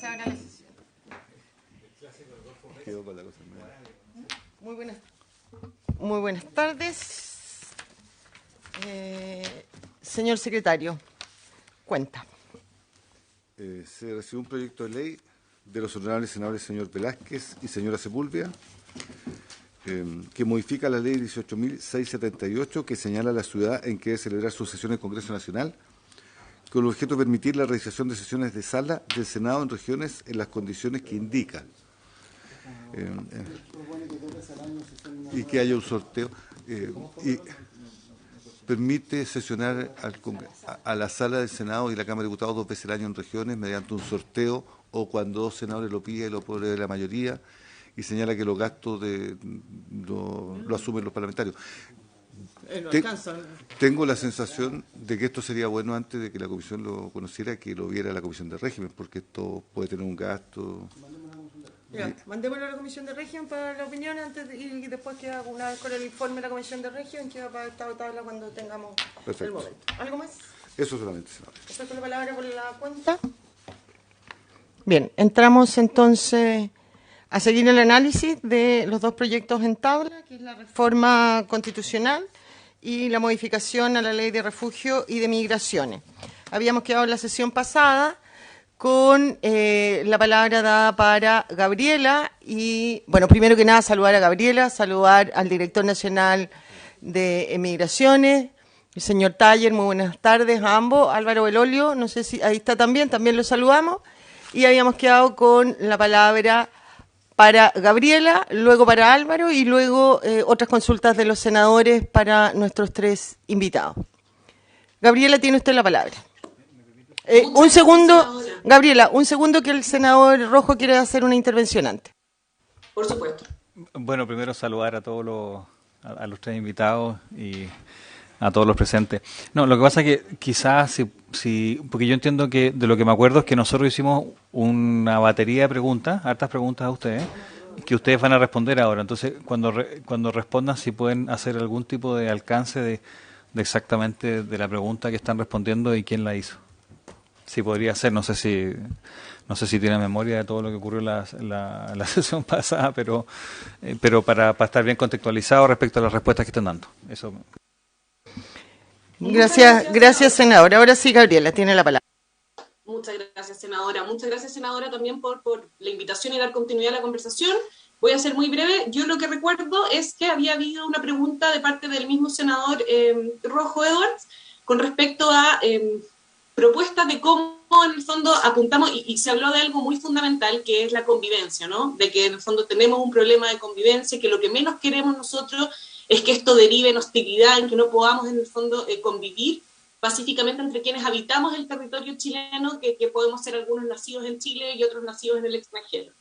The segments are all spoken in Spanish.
se abra la sesión. Muy buenas tardes. Señor secretario, cuenta. Se recibió un proyecto de ley de los honorables senadores señor Velázquez y señora Sepúlveda, que modifica la ley 18.678, que señala la ciudad en que debe celebrar su sesión el Congreso Nacional, con el objeto de permitir la realización de sesiones de sala del Senado en regiones en las condiciones que indica. Y que haya un sorteo. Y permite sesionar a la sala del Senado y la Cámara de Diputados 2 veces al año en regiones mediante un sorteo o cuando 2 senadores lo piden y lo apruebe la mayoría, y señala que los gastos lo asumen los parlamentarios. Tengo la sensación de que esto sería bueno antes de que la comisión lo conociera, que lo viera la comisión de régimen, porque esto puede tener un gasto. Mandémoslo a la comisión de régimen para la opinión y después que haga una vez con el informe de la comisión de régimen que va para esta tabla cuando tengamos el momento. ¿Algo más? Eso solamente, senador. Paso la palabra por la cuenta. Bien, entramos entonces a seguir el análisis de los dos proyectos en tabla, que es la reforma constitucional y la modificación a la ley de refugio y de migraciones. Habíamos quedado en la sesión pasada con la palabra dada para Gabriela y, bueno, primero que nada saludar a Gabriela, saludar al director nacional de Migraciones, el señor Taller, muy buenas tardes a ambos, Álvaro Belolio, no sé si ahí está también lo saludamos, y habíamos quedado con la palabra para Gabriela, luego para Álvaro y luego otras consultas de los senadores para nuestros tres invitados. Gabriela, tiene usted la palabra. Un segundo, Gabriela, un segundo que el senador Rojo quiere hacer una intervención antes. Por supuesto. Bueno, primero saludar a todos los tres invitados y a todos los presentes. No, lo que pasa es que quizás, porque yo entiendo que de lo que me acuerdo es que nosotros hicimos una batería de preguntas, hartas preguntas a ustedes, que ustedes van a responder ahora. Entonces, cuando respondan, si pueden hacer algún tipo de alcance de exactamente de la pregunta que están respondiendo y quién la hizo. Sí, podría ser, no sé si tiene memoria de todo lo que ocurrió en la sesión pasada, pero para estar bien contextualizado respecto a las respuestas que están dando. Eso. Gracias, senadora. Ahora sí, Gabriela, tiene la palabra. Muchas gracias, senadora. Muchas gracias, senadora, también por la invitación y dar continuidad a la conversación. Voy a ser muy breve. Yo lo que recuerdo es que había habido una pregunta de parte del mismo senador Rojo Edwards con respecto a propuestas de cómo en el fondo apuntamos, y se habló de algo muy fundamental, que es la convivencia, ¿no? De que en el fondo tenemos un problema de convivencia, que lo que menos queremos nosotros es que esto derive en hostilidad, en que no podamos en el fondo convivir pacíficamente entre quienes habitamos el territorio chileno, que podemos ser algunos nacidos en Chile y otros nacidos en el extranjero.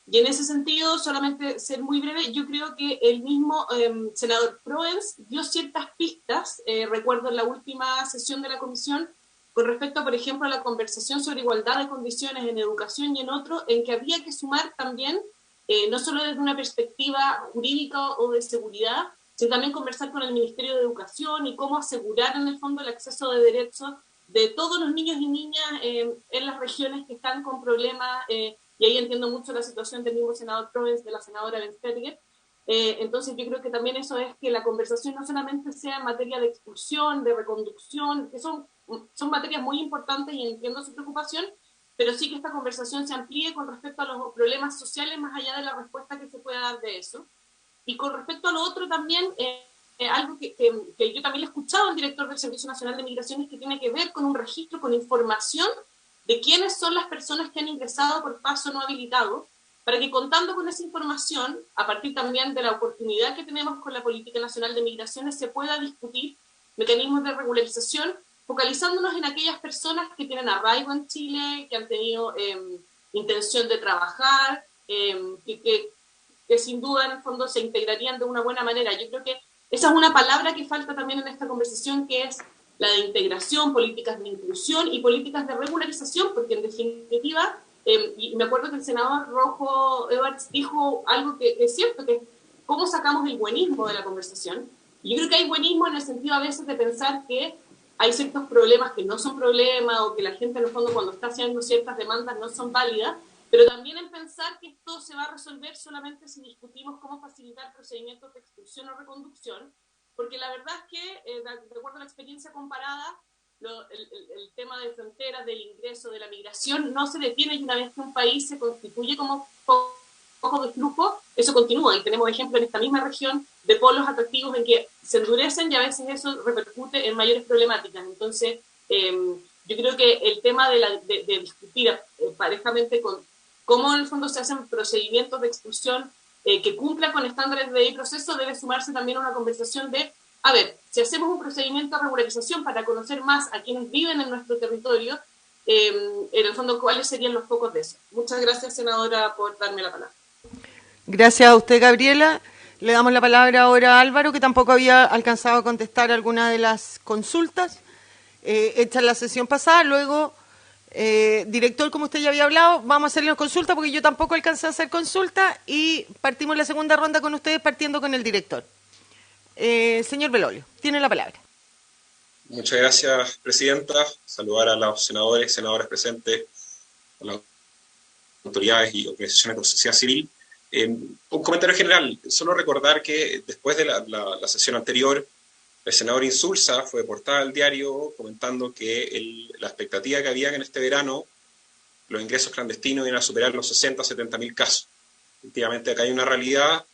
Y en ese sentido, solamente ser muy breve, yo creo que el mismo senador Proens dio ciertas pistas, recuerdo en la última sesión de la comisión, con respecto, por ejemplo, a la conversación sobre igualdad de condiciones en educación y en otro, en que había que sumar también, no solo desde una perspectiva jurídica o de seguridad, sino también conversar con el Ministerio de Educación y cómo asegurar en el fondo el acceso de derechos de todos los niños y niñas en las regiones que están con problemas, y ahí entiendo mucho la situación del mismo senador Proens, de la senadora Bensberger. Entonces yo creo que también eso es que la conversación no solamente sea en materia de expulsión, de reconducción, que son materias muy importantes y entiendo su preocupación, pero sí que esta conversación se amplíe con respecto a los problemas sociales más allá de la respuesta que se pueda dar de eso. Y con respecto a lo otro también, algo que yo también le he escuchado al director del Servicio Nacional de Migraciones, que tiene que ver con un registro, con información de quiénes son las personas que han ingresado por paso no habilitado, para que contando con esa información, a partir también de la oportunidad que tenemos con la Política Nacional de Migraciones, se pueda discutir mecanismos de regularización, focalizándonos en aquellas personas que tienen arraigo en Chile, que han tenido intención de trabajar, que sin duda en el fondo se integrarían de una buena manera. Yo creo que esa es una palabra que falta también en esta conversación, que es la de integración, políticas de inclusión y políticas de regularización, porque en definitiva, y me acuerdo que el senador Rojo Edwards dijo algo que es cierto, que es cómo sacamos el buenismo de la conversación. Y yo creo que hay buenismo en el sentido a veces de pensar que hay ciertos problemas que no son problemas o que la gente en el fondo cuando está haciendo ciertas demandas no son válidas, pero también en pensar que esto se va a resolver solamente si discutimos cómo facilitar procedimientos de expulsión o reconducción, porque la verdad es que, de acuerdo a la experiencia comparada, el tema de fronteras, del ingreso, de la migración, no se detiene y una vez que un país se constituye como foco de flujo, eso continúa. Y tenemos ejemplos en esta misma región de polos atractivos en que se endurecen y a veces eso repercute en mayores problemáticas. Entonces, yo creo que el tema de discutir parejamente con cómo en el fondo se hacen procedimientos de expulsión que cumplan con estándares de proceso debe sumarse también a una conversación de, a ver, si hacemos un procedimiento de regularización para conocer más a quienes viven en nuestro territorio, en el fondo, ¿cuáles serían los focos de eso? Muchas gracias, senadora, por darme la palabra. Gracias a usted, Gabriela. Le damos la palabra ahora a Álvaro, que tampoco había alcanzado a contestar alguna de las consultas hechas en la sesión pasada. Luego, director, como usted ya había hablado, vamos a hacerle una consulta porque yo tampoco alcancé a hacer consulta y partimos la segunda ronda con ustedes partiendo con el director. Señor Belolio, tiene la palabra. Muchas gracias, presidenta. Saludar a los senadores y senadoras presentes, a las autoridades y organizaciones de la sociedad civil. Un comentario general, solo recordar que después de la sesión anterior, el senador Insulza fue portada al diario comentando que la expectativa que había en este verano, los ingresos clandestinos iban a superar los 60 70 mil casos. Efectivamente, acá hay una realidad.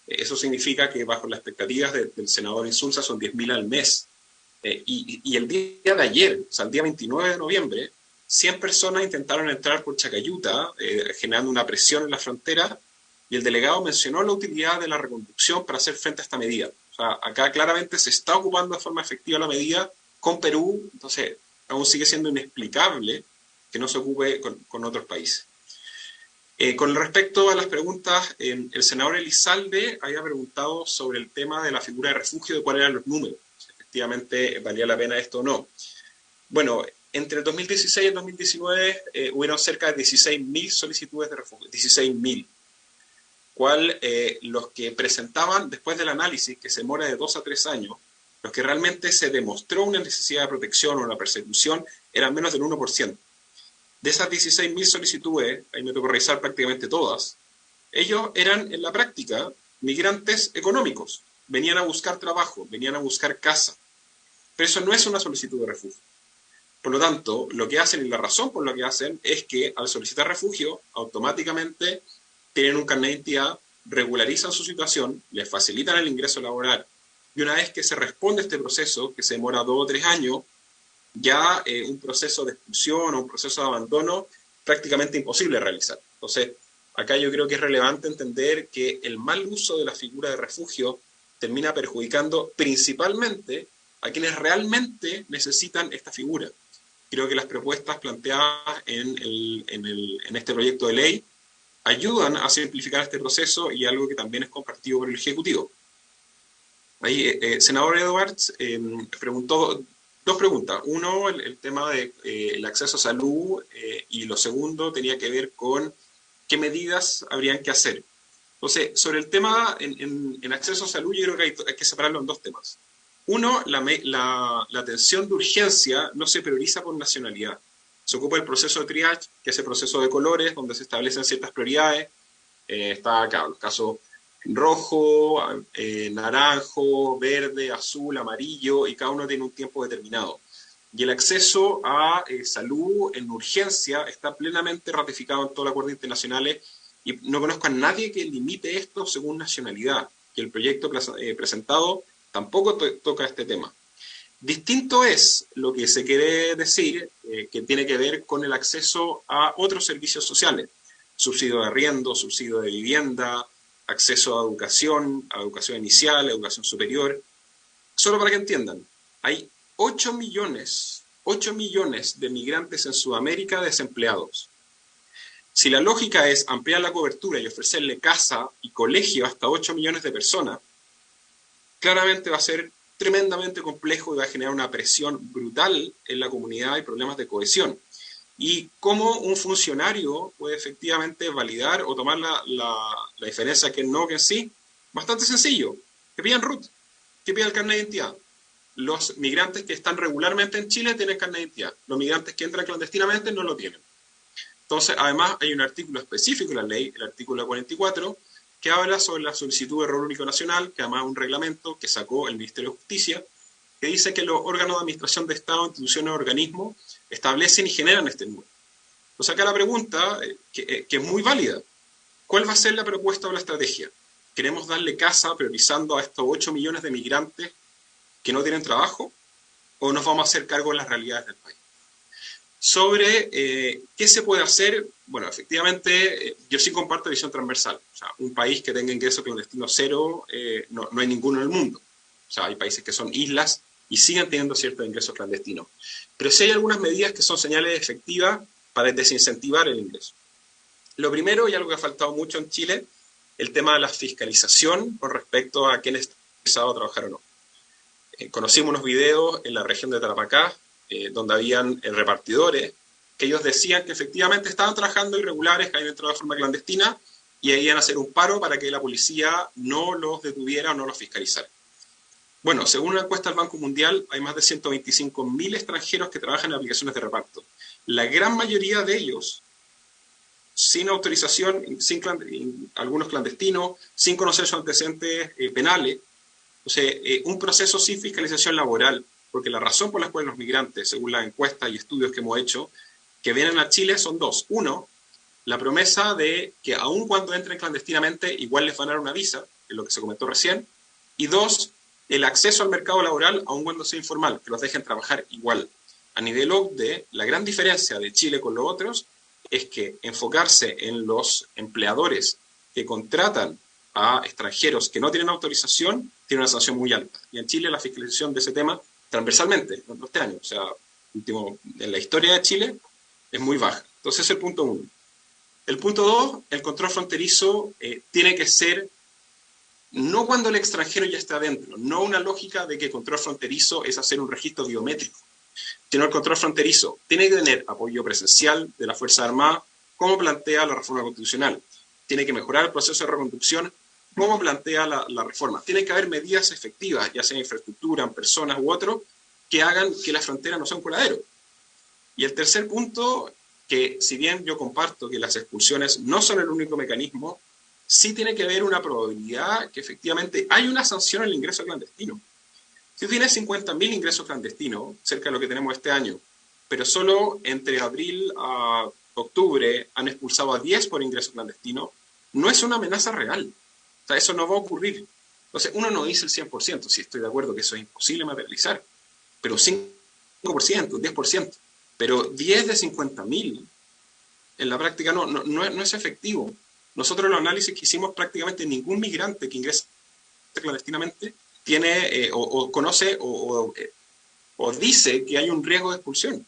Eso significa que bajo las expectativas del senador Insulza son 10.000 al mes. Y el día de ayer, o sea, el día 29 de noviembre, 100 personas intentaron entrar por Chacayuta, generando una presión en la frontera, y el delegado mencionó la utilidad de la reconducción para hacer frente a esta medida. O sea, acá claramente se está ocupando de forma efectiva la medida con Perú, entonces aún sigue siendo inexplicable que no se ocupe con otros países. Con respecto a las preguntas, el senador Elizalde había preguntado sobre el tema de la figura de refugio, de cuáles eran los números. Si efectivamente valía la pena esto o no. Bueno, entre el 2016 y el 2019 hubieron cerca de 16.000 solicitudes de refugio, 16.000. Cual los que presentaban después del análisis, que se demora de 2 a 3 años, los que realmente se demostró una necesidad de protección o una persecución, eran menos del 1%. De esas 16.000 solicitudes, ahí me tocó revisar prácticamente todas, ellos eran en la práctica migrantes económicos, venían a buscar trabajo, venían a buscar casa, pero eso no es una solicitud de refugio. Por lo tanto, lo que hacen y la razón por la que hacen es que al solicitar refugio, automáticamente tienen un carnet de identidad, regularizan su situación, les facilitan el ingreso laboral, y una vez que se responde a este proceso, que se demora 2 o 3 años, ya un proceso de expulsión o un proceso de abandono prácticamente imposible de realizar. Entonces, acá yo creo que es relevante entender que el mal uso de la figura de refugio termina perjudicando principalmente a quienes realmente necesitan esta figura. Creo que las propuestas planteadas en este proyecto de ley ayudan a simplificar este proceso y algo que también es compartido por el Ejecutivo. Ahí, senador Edwards preguntó 2 preguntas. Uno, el tema del acceso a salud, y lo segundo tenía que ver con qué medidas habrían que hacer. Entonces, sobre el tema en acceso a salud, yo creo que hay que separarlo en 2 temas. Uno, la atención de urgencia no se prioriza por nacionalidad. Se ocupa el proceso de triage, que es el proceso de colores, donde se establecen ciertas prioridades. Está acá, los casos rojo, naranjo, verde, azul, amarillo, y cada uno tiene un tiempo determinado. Y el acceso a salud en urgencia está plenamente ratificado en todos los acuerdos internacionales, y no conozco a nadie que limite esto según nacionalidad, que el proyecto presentado tampoco toca este tema. Distinto es lo que se quiere decir, que tiene que ver con el acceso a otros servicios sociales, subsidio de arriendo, subsidio de vivienda, acceso a educación inicial, a educación superior. Solo para que entiendan, hay 8 millones de migrantes en Sudamérica desempleados. Si la lógica es ampliar la cobertura y ofrecerle casa y colegio hasta 8 millones de personas, claramente va a ser tremendamente complejo y va a generar una presión brutal en la comunidad y problemas de cohesión. Y cómo un funcionario puede efectivamente validar o tomar la diferencia que no, que sí, bastante sencillo. Que pidan RUT, que pidan el carnet de identidad. los migrantes que están regularmente en Chile tienen carnet de identidad. Los migrantes que entran clandestinamente no lo tienen. Entonces, además, hay un artículo específico en la ley, el artículo 44, que habla sobre la solicitud de rol único nacional, que además es un reglamento que sacó el Ministerio de Justicia, que dice que los órganos de administración de Estado, instituciones o organismos establecen y generan este número. Entonces, acá la pregunta, que es muy válida, ¿cuál va a ser la propuesta o la estrategia? ¿Queremos darle casa priorizando a estos 8 millones de migrantes que no tienen trabajo? ¿O nos vamos a hacer cargo de las realidades del país? Sobre qué se puede hacer, bueno, efectivamente, yo sí comparto visión transversal. O sea, un país que tenga ingreso clandestino cero, no hay ninguno en el mundo. O sea, hay países que son islas y siguen teniendo ciertos ingresos clandestinos. Pero sí hay algunas medidas que son señales efectivas para desincentivar el ingreso. Lo primero, y algo que ha faltado mucho en Chile, el tema de la fiscalización con respecto a quién está autorizado a trabajar o no. Conocimos unos videos en la región de Tarapacá, donde habían repartidores, que ellos decían que efectivamente estaban trabajando irregulares, que habían entrado de forma clandestina, y iban a hacer un paro para que la policía no los detuviera o no los fiscalizara. Bueno, según una encuesta del Banco Mundial, hay más de 125.000 extranjeros que trabajan en aplicaciones de reparto. La gran mayoría de ellos, sin autorización, algunos clandestinos, sin conocer sus antecedentes penales. O sea, un proceso sin fiscalización laboral, porque la razón por la cual los migrantes, según las encuestas y estudios que hemos hecho, que vienen a Chile son dos. Uno, la promesa de que aun cuando entren clandestinamente, igual les van a dar una visa, que es lo que se comentó recién. Y dos, el acceso al mercado laboral, aun cuando sea informal, que los dejen trabajar igual. A nivel OCDE, la gran diferencia de Chile con los otros es que enfocarse en los empleadores que contratan a extranjeros que no tienen autorización tiene una sanción muy alta. Y en Chile la fiscalización de ese tema, transversalmente, en este año, o sea, en la historia de Chile, es muy baja. Entonces, ese es el punto 1. El punto 2, el control fronterizo tiene que ser no cuando el extranjero ya está adentro, no una lógica de que control fronterizo es hacer un registro biométrico, sino el control fronterizo tiene que tener apoyo presencial de la Fuerza Armada, como plantea la reforma constitucional. Tiene que mejorar el proceso de reconducción, como plantea la reforma. Tiene que haber medidas efectivas, ya sea en infraestructura, en personas u otro, que hagan que las fronteras no sean un coladero. Y el tercer punto, que si bien yo comparto que las expulsiones no son el único mecanismo, sí tiene que haber una probabilidad que efectivamente hay una sanción al ingreso clandestino. Si tú tienes 50.000 ingresos clandestinos, cerca de lo que tenemos este año, pero solo entre abril a octubre han expulsado a 10 por ingreso clandestino, no es una amenaza real. O sea, eso no va a ocurrir. Entonces, uno no dice el 100%, si estoy de acuerdo que eso es imposible materializar, pero 5%, 10%, pero 10 de 50.000 en la práctica no es efectivo. Nosotros en los análisis que hicimos, prácticamente ningún migrante que ingresa clandestinamente tiene o conoce o dice que hay un riesgo de expulsión.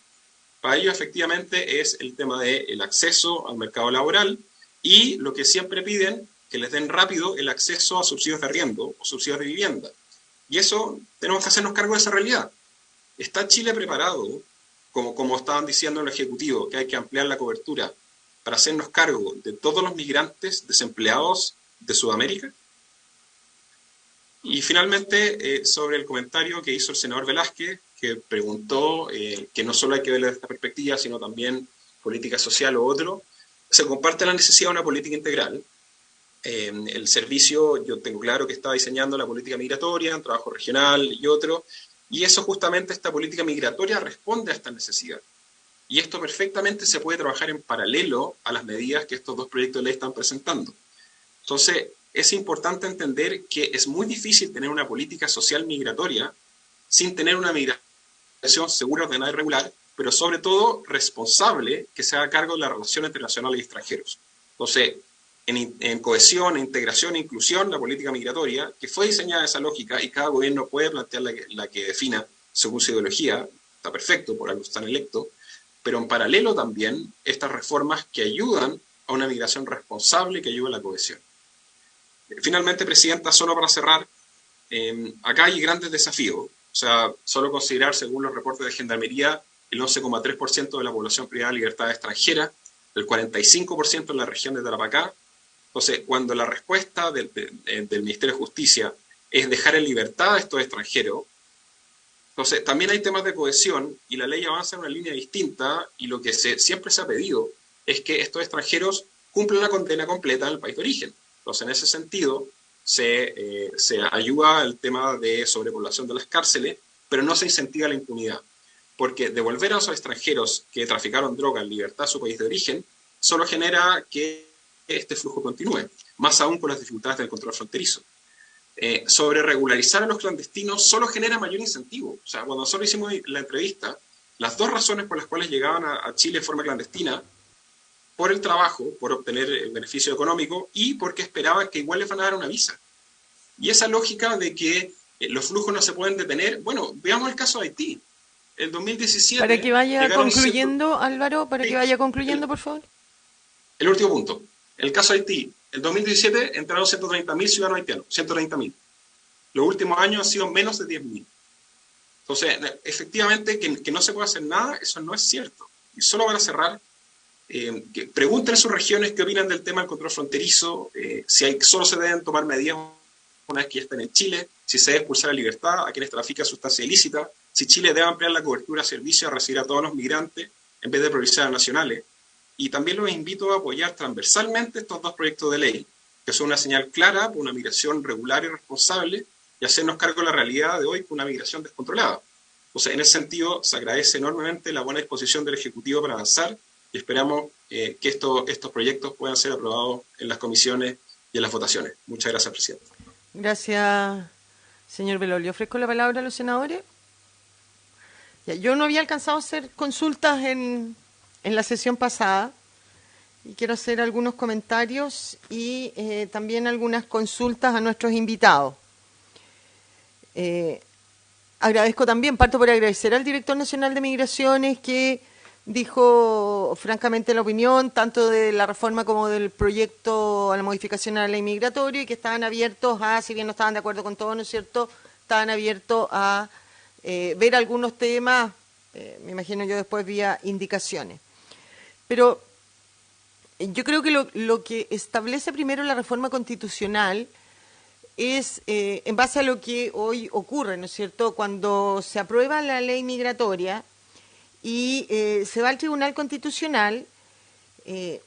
Para ello, efectivamente, es el tema del acceso al mercado laboral y lo que siempre piden, que les den rápido el acceso a subsidios de arriendo o subsidios de vivienda. Y eso tenemos que hacernos cargo de esa realidad. ¿Está Chile preparado, como estaban diciendo en el Ejecutivo, que hay que ampliar la cobertura para hacernos cargo de todos los migrantes desempleados de Sudamérica? Y finalmente, sobre el comentario que hizo el senador Velázquez, que preguntó que no solo hay que ver desde esta perspectiva, sino también política social o otro, se comparte la necesidad de una política integral. El servicio, yo tengo claro que está diseñando la política migratoria, en trabajo regional y otro, y eso justamente, esta política migratoria responde a esta necesidad. Y esto perfectamente se puede trabajar en paralelo a las medidas que estos dos proyectos de ley están presentando. Entonces, es importante entender que es muy difícil tener una política social migratoria sin tener una migración segura, ordenada y regular, pero sobre todo responsable, que se haga cargo de la relación entre nacionales y extranjeros. Entonces, en cohesión, integración e inclusión, la política migratoria, que fue diseñada esa lógica y cada gobierno puede plantear la que defina según su ideología, está perfecto, por algo están electos, pero en paralelo también estas reformas que ayudan a una migración responsable, que ayuda a la cohesión. Finalmente, Presidenta, solo para cerrar, acá hay grandes desafíos. O sea, solo considerar, según los reportes de Gendarmería, el 11,3% de la población privada de libertad extranjera, el 45% en la región de Tarapacá. Entonces, cuando la respuesta del Ministerio de Justicia es dejar en libertad a estos extranjeros, Entonces, también hay temas de cohesión y la ley avanza en una línea distinta y lo que siempre se ha pedido es que estos extranjeros cumplan la condena completa en el país de origen. Entonces, en ese sentido, se ayuda al tema de sobrepoblación de las cárceles, pero no se incentiva la impunidad, porque devolver a esos extranjeros que traficaron droga en libertad a su país de origen solo genera que este flujo continúe, más aún con las dificultades del control fronterizo. Sobre regularizar a los clandestinos solo genera mayor incentivo. O sea, cuando nosotros hicimos la entrevista, las dos razones por las cuales llegaban a Chile de forma clandestina, por el trabajo, por obtener el beneficio económico y porque esperaban que igual les van a dar una visa. Y esa lógica de que los flujos no se pueden detener, bueno, veamos el caso de Haití. En 2017... Para que vaya concluyendo, Álvaro, para que vaya concluyendo, por favor. El último punto. En el caso de Haití, en 2017 entraron 130.000 ciudadanos haitianos, 130.000. Los últimos años han sido menos de 10.000. Entonces, efectivamente, que no se puede hacer nada, eso no es cierto. Y solo van a cerrar. Pregunten en sus regiones qué opinan del tema del control fronterizo, si solo se deben tomar medidas una vez que ya estén en Chile, si se debe expulsar a libertad a quienes trafican sustancia ilícita, si Chile debe ampliar la cobertura de servicios a recibir a todos los migrantes en vez de priorizar a nacionales. Y también los invito a apoyar transversalmente estos dos proyectos de ley, que son una señal clara por una migración regular y responsable y hacernos cargo de la realidad de hoy con una migración descontrolada. O sea, en ese sentido, se agradece enormemente la buena disposición del Ejecutivo para avanzar y esperamos que estos proyectos puedan ser aprobados en las comisiones y en las votaciones. Muchas gracias, presidente. Gracias, señor Belol. ¿Le ofrezco la palabra a los senadores? Ya, yo no había alcanzado a hacer consultas en la sesión pasada y quiero hacer algunos comentarios y también algunas consultas a nuestros invitados. Agradezco también, parto por agradecer al director nacional de Migraciones que dijo francamente la opinión tanto de la reforma como del proyecto a la modificación a la ley migratoria y que estaban abiertos a, si bien no estaban de acuerdo con todo, ¿no es cierto?, estaban abiertos a ver algunos temas, me imagino yo después vía indicaciones. Pero yo creo que lo que establece primero la reforma constitucional es, en base a lo que hoy ocurre, ¿no es cierto?, cuando se aprueba la ley migratoria y se va al Tribunal Constitucional,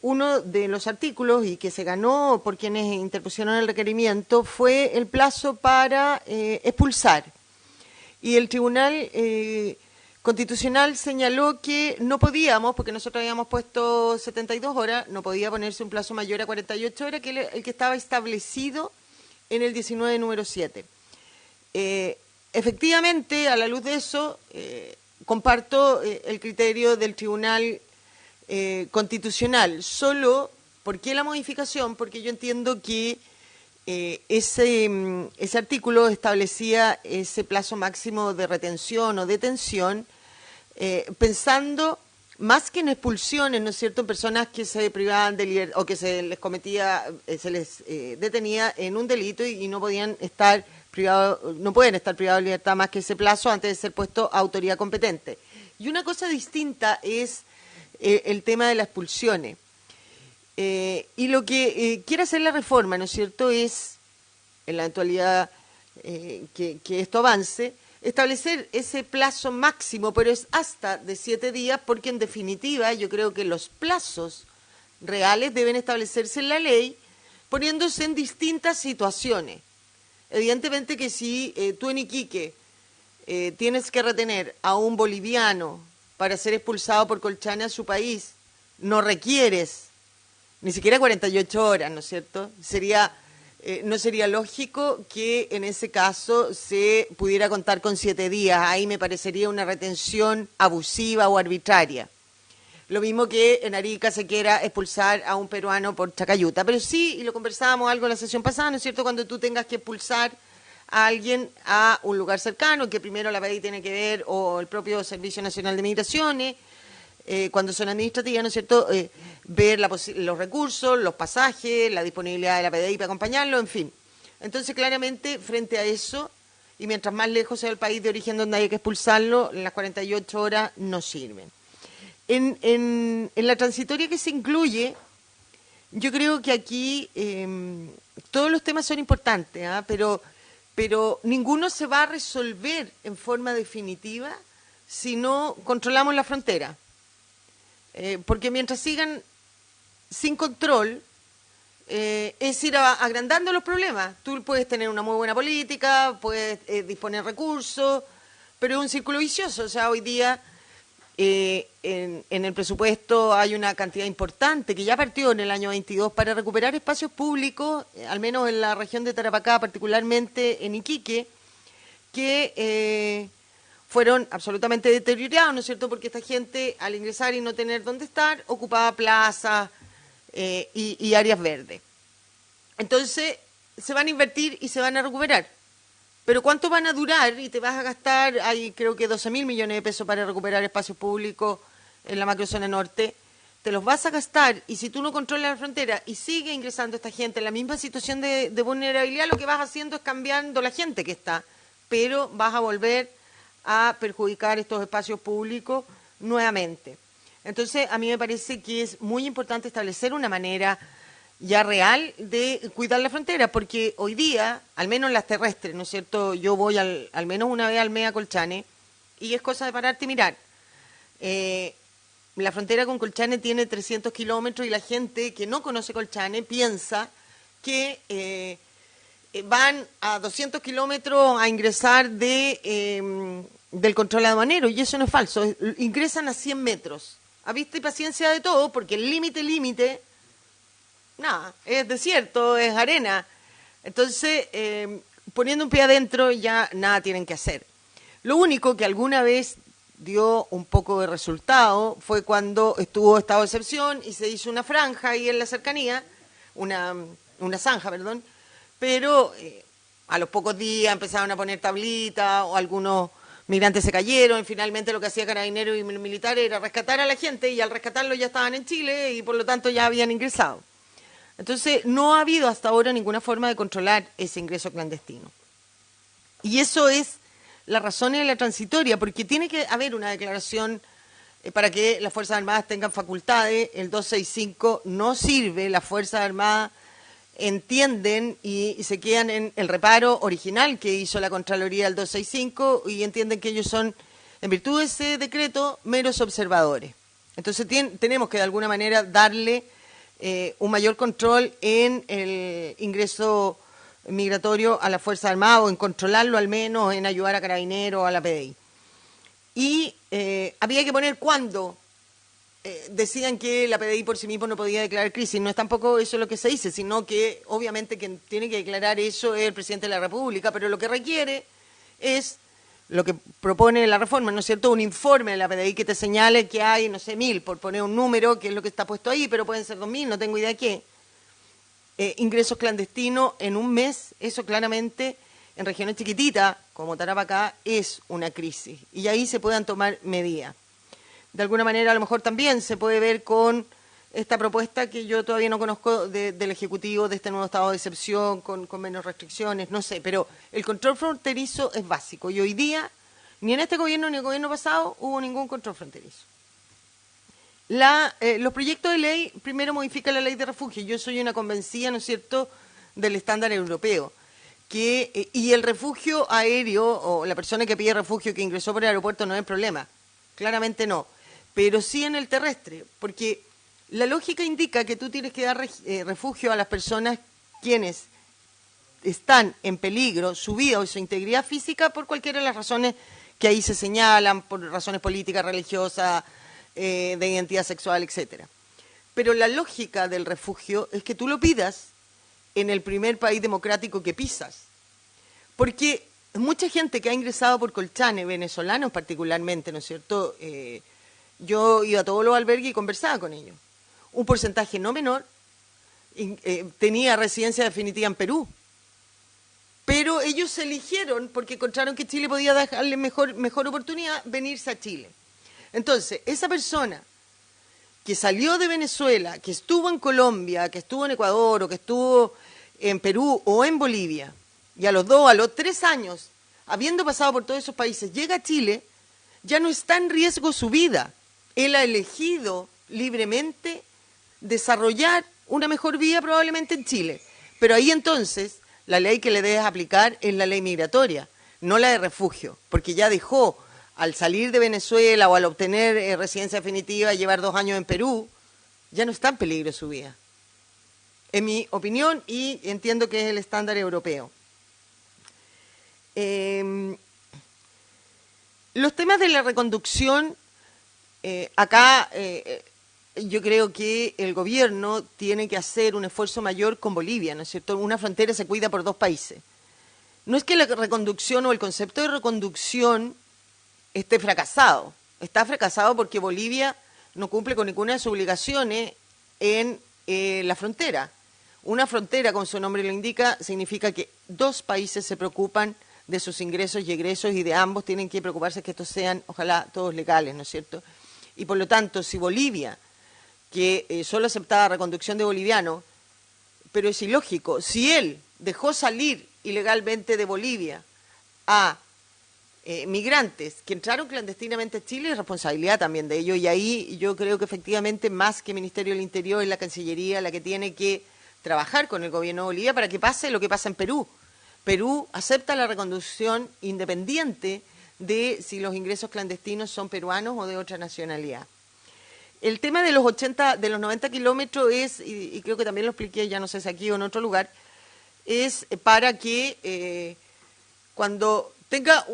uno de los artículos, y que se ganó por quienes interpusieron el requerimiento, fue el plazo para expulsar. Y el Tribunal Constitucional señaló que no podíamos, porque nosotros habíamos puesto 72 horas, no podía ponerse un plazo mayor a 48 horas, que el que estaba establecido en el 19 número 7. Efectivamente, a la luz de eso, comparto el criterio del Tribunal Constitucional. Solo, ¿por qué la modificación? Porque yo entiendo que ese artículo establecía ese plazo máximo de retención o detención, pensando más que en expulsiones, ¿no es cierto?, en personas que se privaban de libertad o que se les cometía, se les detenía en un delito y no podían estar privados, no pueden estar privados de libertad más que ese plazo antes de ser puesto a autoridad competente. Y una cosa distinta es el tema de las expulsiones. Y lo que quiere hacer la reforma, ¿no es cierto?, es, en la eventualidad que esto avance, establecer ese plazo máximo, pero es hasta de 7 días, porque en definitiva yo creo que los plazos reales deben establecerse en la ley, poniéndose en distintas situaciones. Evidentemente que si tú en Iquique tienes que retener a un boliviano para ser expulsado por Colchane a su país, no requieres ni siquiera 48 horas, ¿no es cierto? No sería lógico que en ese caso se pudiera contar con 7 días. Ahí me parecería una retención abusiva o arbitraria. Lo mismo que en Arica se quiera expulsar a un peruano por Chacayuta. Pero sí, y lo conversábamos algo en la sesión pasada, ¿no es cierto?, cuando tú tengas que expulsar a alguien a un lugar cercano, que primero la PDI tiene que ver, o el propio Servicio Nacional de Migraciones, cuando son administrativas, ¿no es cierto?, ver los recursos, los pasajes, la disponibilidad de la PDI para acompañarlo, en fin. Entonces, claramente, frente a eso, y mientras más lejos sea el país de origen donde hay que expulsarlo, las 48 horas no sirven. En la transitoria que se incluye, yo creo que aquí todos los temas son importantes, pero pero ninguno se va a resolver en forma definitiva si no controlamos la frontera. Porque mientras sigan sin control, es ir agrandando los problemas. Tú puedes tener una muy buena política, puedes disponer recursos, pero es un círculo vicioso. O sea, hoy día en el presupuesto hay una cantidad importante que ya partió en el año 22 para recuperar espacios públicos, al menos en la región de Tarapacá, particularmente en Iquique, que fueron absolutamente deteriorados, ¿no es cierto?, porque esta gente, al ingresar y no tener dónde estar, ocupaba plazas y áreas verdes. Entonces, se van a invertir y se van a recuperar. Pero ¿cuánto van a durar? Y te vas a gastar, hay creo que 12.000 millones de pesos para recuperar espacios públicos en la macrozona norte. Te los vas a gastar, y si tú no controlas la frontera y sigue ingresando esta gente en la misma situación de vulnerabilidad, lo que vas haciendo es cambiando la gente que está, pero vas a volver a perjudicar estos espacios públicos nuevamente. Entonces, a mí me parece que es muy importante establecer una manera ya real de cuidar la frontera, porque hoy día, al menos las terrestres, ¿no es cierto?, yo voy al menos una vez al mes a Colchane, y es cosa de pararte y mirar. La frontera con Colchane tiene 300 kilómetros y la gente que no conoce Colchane piensa que van a 200 kilómetros a ingresar del control aduanero, y eso no es falso. Ingresan a 100 metros. A vista y paciencia de todo, porque el límite, nada, es desierto, es arena. Entonces, poniendo un pie adentro ya nada tienen que hacer. Lo único que alguna vez dio un poco de resultado fue cuando estuvo estado de excepción y se hizo una franja ahí en la cercanía, una zanja, perdón, pero a los pocos días empezaron a poner tablitas o algunos migrantes se cayeron, y finalmente lo que hacía Carabineros y militares era rescatar a la gente, y al rescatarlo ya estaban en Chile y por lo tanto ya habían ingresado. Entonces, no ha habido hasta ahora ninguna forma de controlar ese ingreso clandestino. Y eso es la razón de la transitoria, porque tiene que haber una declaración para que las Fuerzas Armadas tengan facultades. El 265 no sirve, las Fuerzas Armadas entienden y se quedan en el reparo original que hizo la Contraloría del 265 y entienden que ellos son, en virtud de ese decreto, meros observadores. Entonces tenemos que de alguna manera darle un mayor control en el ingreso migratorio a las Fuerzas Armadas, o en controlarlo al menos, en ayudar a Carabineros o a la PDI. Y había que poner cuándo. Decían que la PDI por sí mismo no podía declarar crisis. No es tampoco eso lo que se dice, sino que obviamente quien tiene que declarar eso es el presidente de la República, pero lo que requiere es lo que propone la reforma, ¿no es cierto?, un informe de la PDI que te señale que hay, no sé, 1.000, por poner un número, que es lo que está puesto ahí, pero pueden ser 2.000, no tengo idea qué. Ingresos clandestinos en un mes, eso claramente en regiones chiquititas, como Tarapacá, es una crisis. Y ahí se puedan tomar medidas. De alguna manera, a lo mejor también se puede ver con esta propuesta que yo todavía no conozco del Ejecutivo, de este nuevo estado de excepción, con menos restricciones, no sé, pero el control fronterizo es básico. Y hoy día, ni en este gobierno ni en el gobierno pasado, hubo ningún control fronterizo. Los proyectos de ley, primero modifican la ley de refugio. Yo soy una convencida, ¿no es cierto?, del estándar europeo. Y el refugio aéreo, o la persona que pide refugio que ingresó por el aeropuerto, no es problema. Claramente no. Pero sí en el terrestre, porque la lógica indica que tú tienes que dar refugio a las personas quienes están en peligro su vida o su integridad física por cualquiera de las razones que ahí se señalan, por razones políticas, religiosas, de identidad sexual, etcétera. Pero la lógica del refugio es que tú lo pidas en el primer país democrático que pisas. Porque mucha gente que ha ingresado por Colchane, venezolanos particularmente, ¿no es cierto?, yo iba a todos los albergues y conversaba con ellos. Un porcentaje no menor tenía residencia definitiva en Perú. Pero ellos eligieron, porque encontraron que Chile podía darle mejor oportunidad, venirse a Chile. Entonces, esa persona que salió de Venezuela, que estuvo en Colombia, que estuvo en Ecuador, o que estuvo en Perú o en Bolivia, y a los 3 años, habiendo pasado por todos esos países, llega a Chile, ya no está en riesgo su vida. Él ha elegido libremente desarrollar una mejor vida probablemente en Chile. Pero ahí entonces la ley que le debes aplicar es la ley migratoria, no la de refugio, porque ya dejó, al salir de Venezuela o al obtener residencia definitiva, llevar 2 años en Perú, ya no está en peligro su vida. En mi opinión, y entiendo que es el estándar europeo. Los temas de la reconducción, acá yo creo que el gobierno tiene que hacer un esfuerzo mayor con Bolivia, ¿no es cierto? Una frontera se cuida por 2 países. No es que la reconducción o el concepto de reconducción esté fracasado. Está fracasado porque Bolivia no cumple con ninguna de sus obligaciones en la frontera. Una frontera, como su nombre lo indica, significa que 2 países se preocupan de sus ingresos y egresos y de ambos tienen que preocuparse que estos sean, ojalá, todos legales, ¿no es cierto? Y por lo tanto, si Bolivia, que solo aceptaba reconducción de bolivianos, pero es ilógico, si él dejó salir ilegalmente de Bolivia a migrantes que entraron clandestinamente a Chile, es responsabilidad también de ellos, y ahí yo creo que efectivamente más que Ministerio del Interior es la Cancillería la que tiene que trabajar con el gobierno de Bolivia para que pase lo que pasa en Perú. Perú acepta la reconducción independiente de si los ingresos clandestinos son peruanos o de otra nacionalidad. El tema de los 90 kilómetros es, y creo que también lo expliqué, ya no sé si aquí o en otro lugar, es para que cuando tenga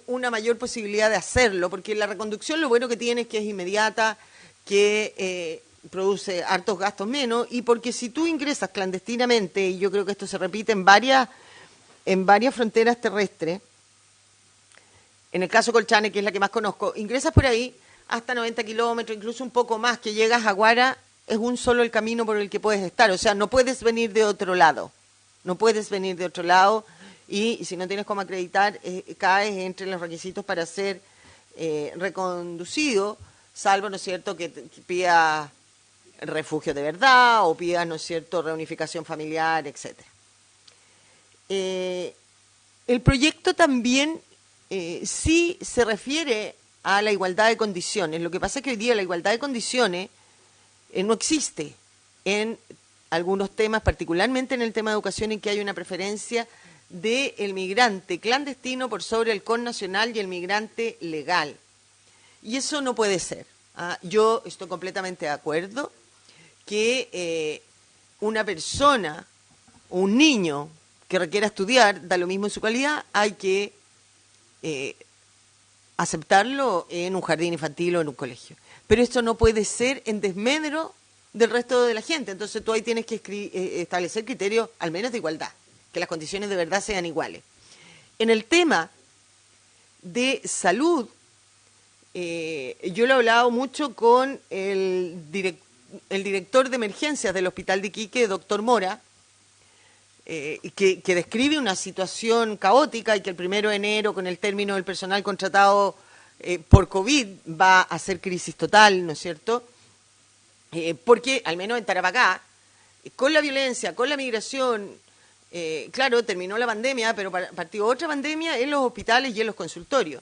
una mayor posibilidad de hacerlo, porque la reconducción lo bueno que tiene es que es inmediata, que produce hartos gastos menos, y porque si tú ingresas clandestinamente, y yo creo que esto se repite en varias fronteras terrestres, en el caso Colchane, que es la que más conozco, ingresas por ahí hasta 90 kilómetros, incluso un poco más, que llegas a Guara, es un solo el camino por el que puedes estar, o sea, no puedes venir de otro lado, y si no tienes cómo acreditar, caes entre los requisitos para ser reconducido, salvo, ¿no es cierto?, que pidas refugio de verdad o pidas, ¿no es cierto?, reunificación familiar, etcétera. El proyecto también sí se refiere a la igualdad de condiciones. Lo que pasa es que hoy día la igualdad de condiciones no existe en algunos temas, particularmente en el tema de educación, en que hay una preferencia del migrante clandestino por sobre el connacional y el migrante legal. Y eso no puede ser. Yo estoy completamente de acuerdo que una persona, un niño que requiera estudiar, da lo mismo en su calidad, hay que aceptarlo en un jardín infantil o en un colegio. Pero esto no puede ser en desmedro del resto de la gente. Entonces tú ahí tienes que establecer criterios al menos de igualdad, que las condiciones de verdad sean iguales. En el tema de salud, yo lo he hablado mucho con el director de emergencias del Hospital de Iquique, doctor Mora, que describe una situación caótica y que el 1 de enero, con el término del personal contratado por COVID, va a ser crisis total, ¿no es cierto? Porque, al menos en Tarapacá, con la violencia, con la migración, claro, terminó la pandemia, pero partió otra pandemia en los hospitales y en los consultorios.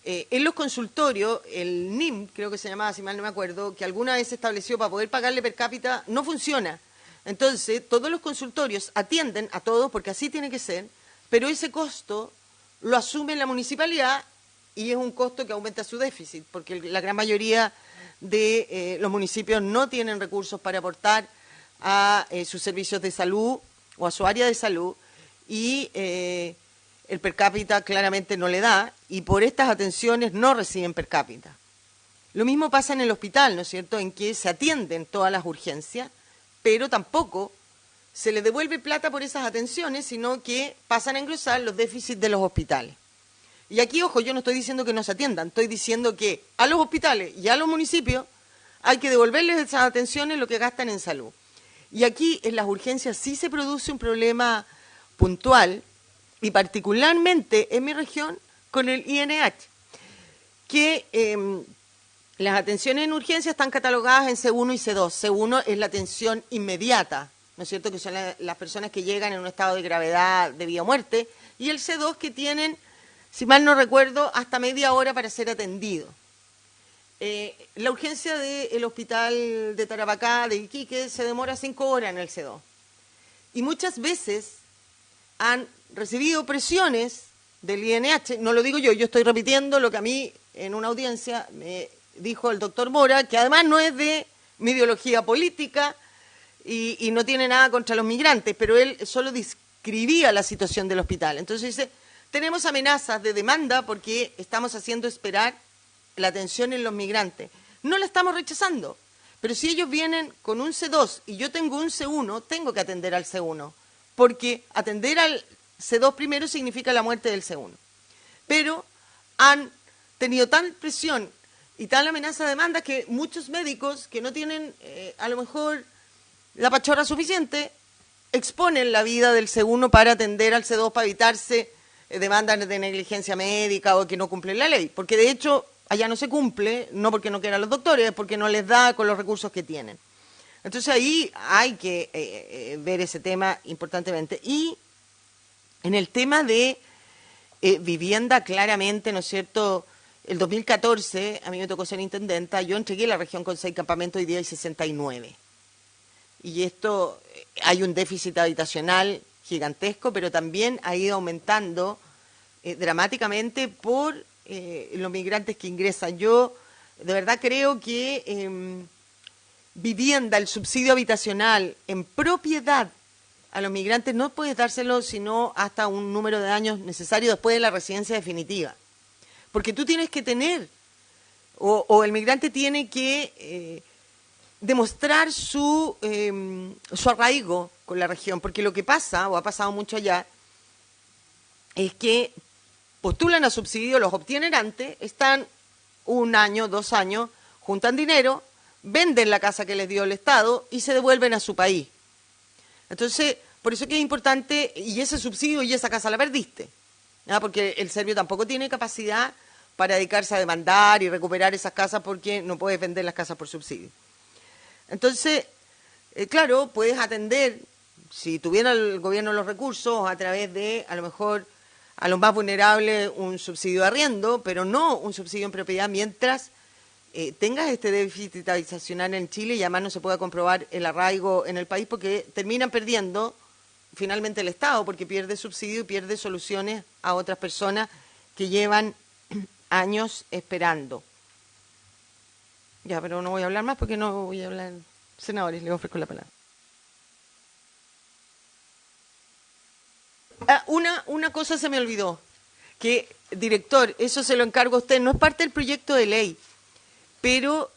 En los consultorios, el NIM, creo que se llamaba, si mal no me acuerdo, que alguna vez se estableció para poder pagarle per cápita, no funciona. Entonces, todos los consultorios atienden a todos, porque así tiene que ser, pero ese costo lo asume la municipalidad y es un costo que aumenta su déficit, porque la gran mayoría de los municipios no tienen recursos para aportar a sus servicios de salud o a su área de salud, y el per cápita claramente no le da, y por estas atenciones no reciben per cápita. Lo mismo pasa en el hospital, ¿no es cierto?, en que se atienden todas las urgencias, pero tampoco se le devuelve plata por esas atenciones, sino que pasan a engrosar los déficits de los hospitales. Y aquí, ojo, yo no estoy diciendo que no se atiendan, estoy diciendo que a los hospitales y a los municipios hay que devolverles esas atenciones lo que gastan en salud. Y aquí en las urgencias sí se produce un problema puntual, y particularmente en mi región con el INH, que las atenciones en urgencia están catalogadas en C1 y C2. C1 es la atención inmediata, ¿no es cierto?, que son las personas que llegan en un estado de gravedad de vida o muerte, y el C2 que tienen, si mal no recuerdo, hasta media hora para ser atendido. La urgencia del hospital de Tarapacá, de Iquique, se demora 5 horas en el C2. Y muchas veces han recibido presiones del INH, no lo digo yo estoy repitiendo lo que a mí en una audiencia me dijo el doctor Mora, que además no es de mi ideología política y no tiene nada contra los migrantes, pero él solo describía la situación del hospital. Entonces dice, tenemos amenazas de demanda porque estamos haciendo esperar la atención en los migrantes. No la estamos rechazando, pero si ellos vienen con un C2 y yo tengo un C1, tengo que atender al C1, porque atender al C2 primero significa la muerte del C1. Pero han tenido tal presión y tal amenaza de demanda que muchos médicos que no tienen a lo mejor la pachorra suficiente exponen la vida del C1 para atender al C2 para evitarse demandas de negligencia médica o que no cumplen la ley, porque de hecho allá no se cumple, no porque no quieran los doctores, es porque no les da con los recursos que tienen. Entonces ahí hay que ver ese tema importantemente. Y en el tema de vivienda, claramente, ¿no es cierto?, el 2014, a mí me tocó ser intendenta, yo entregué la región con 6 campamentos y día hay 69. Y esto, hay un déficit habitacional gigantesco, pero también ha ido aumentando dramáticamente por los migrantes que ingresan. Yo de verdad creo que vivienda, el subsidio habitacional en propiedad a los migrantes no puedes dárselo sino hasta un número de años necesario después de la residencia definitiva. Porque tú tienes que tener, o el migrante tiene que demostrar su arraigo con la región. Porque lo que pasa, o ha pasado mucho allá, es que postulan a subsidio, los obtienen antes, están 1 año, 2 años, juntan dinero, venden la casa que les dio el Estado y se devuelven a su país. Entonces, por eso que es importante, y ese subsidio y esa casa la perdiste, ¿no? Porque el serbio tampoco tiene capacidad para dedicarse a demandar y recuperar esas casas porque no puedes vender las casas por subsidio. Entonces, claro, puedes atender, si tuviera el gobierno los recursos, a través de, a lo mejor, a los más vulnerables un subsidio de arriendo, pero no un subsidio en propiedad mientras tengas este déficit habitacional en Chile y además no se pueda comprobar el arraigo en el país porque terminan perdiendo finalmente el Estado porque pierde subsidio y pierde soluciones a otras personas que llevan años esperando. Ya, pero no voy a hablar más porque no voy a hablar. Senadores, les ofrezco la palabra. Una cosa se me olvidó, que, director, eso se lo encargo a usted, no es parte del proyecto de ley, pero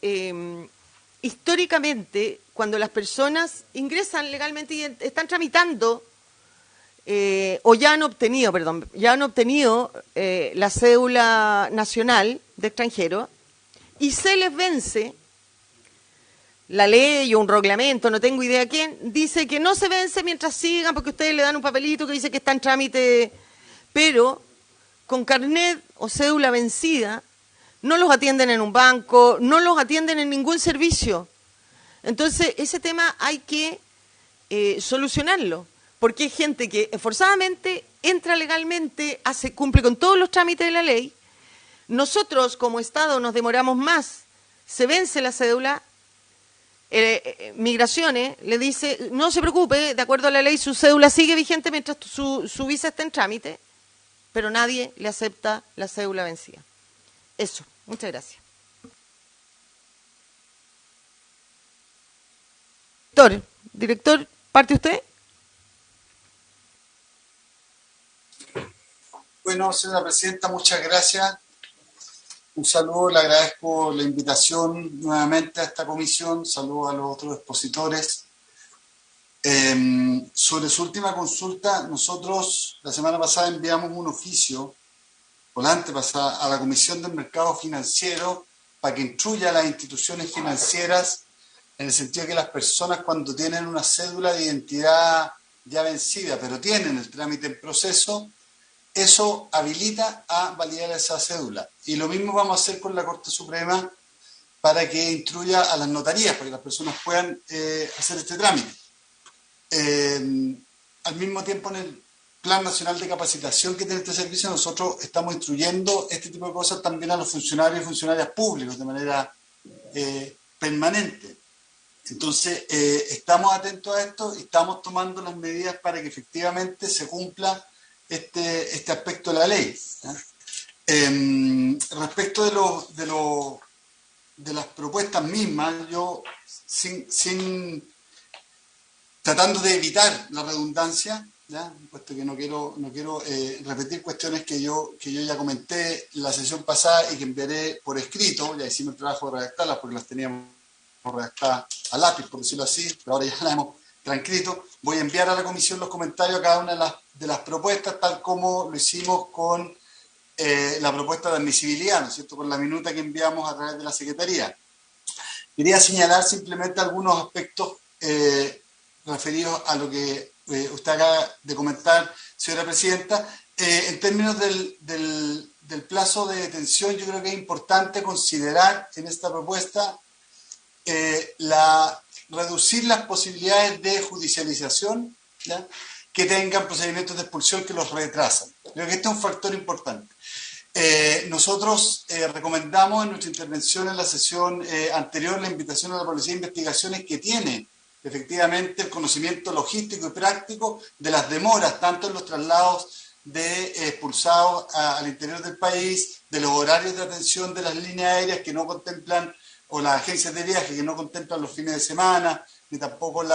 históricamente, cuando las personas ingresan legalmente y están tramitando, o ya han obtenido la cédula nacional de extranjero, y se les vence la ley o un reglamento, no tengo idea quién, dice que no se vence mientras sigan porque ustedes le dan un papelito que dice que está en trámite, pero con carnet o cédula vencida no los atienden en un banco, no los atienden en ningún servicio. Entonces, ese tema hay que solucionarlo, porque hay gente que forzadamente entra legalmente, cumple con todos los trámites de la ley. Nosotros, como Estado, nos demoramos más, se vence la cédula, Migraciones le dice, no se preocupe, de acuerdo a la ley su cédula sigue vigente mientras su visa está en trámite, pero nadie le acepta la cédula vencida. Eso, muchas gracias. Director, ¿parte usted? Bueno, señora presidenta, muchas gracias. Un saludo, le agradezco la invitación nuevamente a esta comisión. Saludo a los otros expositores. Sobre su última consulta, nosotros la semana pasada enviamos un oficio, o la antepasada, a la Comisión del Mercado Financiero para que instruya a las instituciones financieras en el sentido de que las personas cuando tienen una cédula de identidad ya vencida, pero tienen el trámite en proceso, eso habilita a validar esa cédula. Y lo mismo vamos a hacer con la Corte Suprema para que instruya a las notarías, para que las personas puedan hacer este trámite. Al mismo tiempo, en el Plan Nacional de Capacitación que tiene este servicio, nosotros estamos instruyendo este tipo de cosas también a los funcionarios y funcionarias públicos de manera permanente. Entonces, estamos atentos a esto y estamos tomando las medidas para que efectivamente se cumpla este aspecto de la ley. Respecto de las propuestas mismas, yo tratando de evitar la redundancia, ¿ya? Puesto que no quiero repetir cuestiones que yo ya comenté la sesión pasada y que enviaré por escrito. Ya hicimos el trabajo de redactarlas porque las teníamos redactadas a lápiz, por decirlo así, pero ahora ya las hemos transcrito. Voy a enviar a la comisión los comentarios a cada una de las propuestas, tal como lo hicimos con la propuesta de admisibilidad, ¿no es cierto?, con la minuta que enviamos a través de la Secretaría. Quería señalar simplemente algunos aspectos referidos a lo que usted acaba de comentar, señora Presidenta. En términos del plazo de detención, yo creo que es importante considerar en esta propuesta reducir las posibilidades de judicialización, ¿ya?, que tengan procedimientos de expulsión que los retrasan. Creo que este es un factor importante. Nosotros recomendamos en nuestra intervención en la sesión anterior la invitación a la Policía de Investigaciones que tiene efectivamente el conocimiento logístico y práctico de las demoras, tanto en los traslados de expulsados al interior del país, de los horarios de atención de las líneas aéreas que no contemplan, o las agencias de viaje que no contemplan los fines de semana, ni tampoco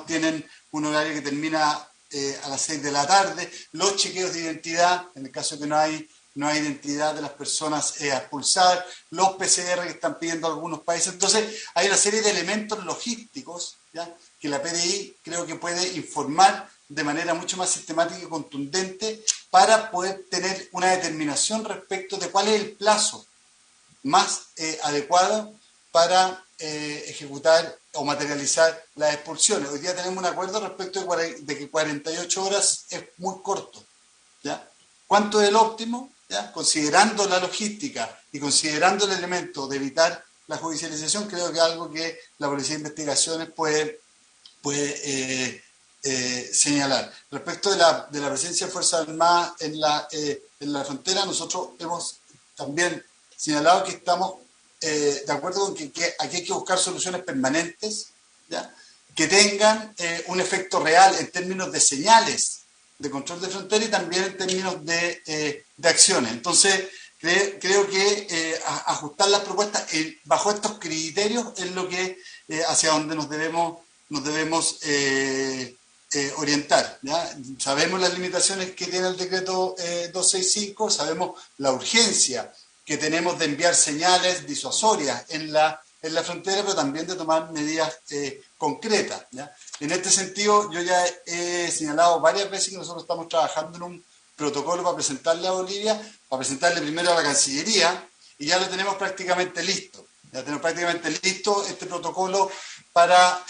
tienen un horario que termina a las 6 de la tarde, los chequeos de identidad, en el caso de que no hay identidad de las personas a expulsar, los PCR que están pidiendo algunos países. Entonces, hay una serie de elementos logísticos, ¿ya?, que la PDI creo que puede informar de manera mucho más sistemática y contundente para poder tener una determinación respecto de cuál es el plazo más adecuado para ejecutar o materializar las expulsiones. Hoy día tenemos un acuerdo respecto de que 48 horas es muy corto, ¿ya? ¿Cuánto es el óptimo? ¿Ya? Considerando la logística y considerando el elemento de evitar la judicialización, creo que es algo que la Policía de Investigaciones puede señalar. Respecto de la presencia de Fuerzas Armadas en la frontera, nosotros hemos también señalado que estamos de acuerdo con que aquí hay que buscar soluciones permanentes, ¿ya?, que tengan un efecto real en términos de señales de control de frontera y también en términos de acciones. Entonces, creo que ajustar las propuestas bajo estos criterios es lo que hacia donde nos debemos orientar, ¿ya? Sabemos las limitaciones que tiene el decreto 265, sabemos la urgencia que tenemos de enviar señales disuasorias en la frontera, pero también de tomar medidas concretas, ¿ya? En este sentido, yo ya he señalado varias veces que nosotros estamos trabajando en un protocolo para presentarle a Bolivia, para presentarle primero a la Cancillería, y ya lo tenemos prácticamente listo. Ya tenemos prácticamente listo este protocolo para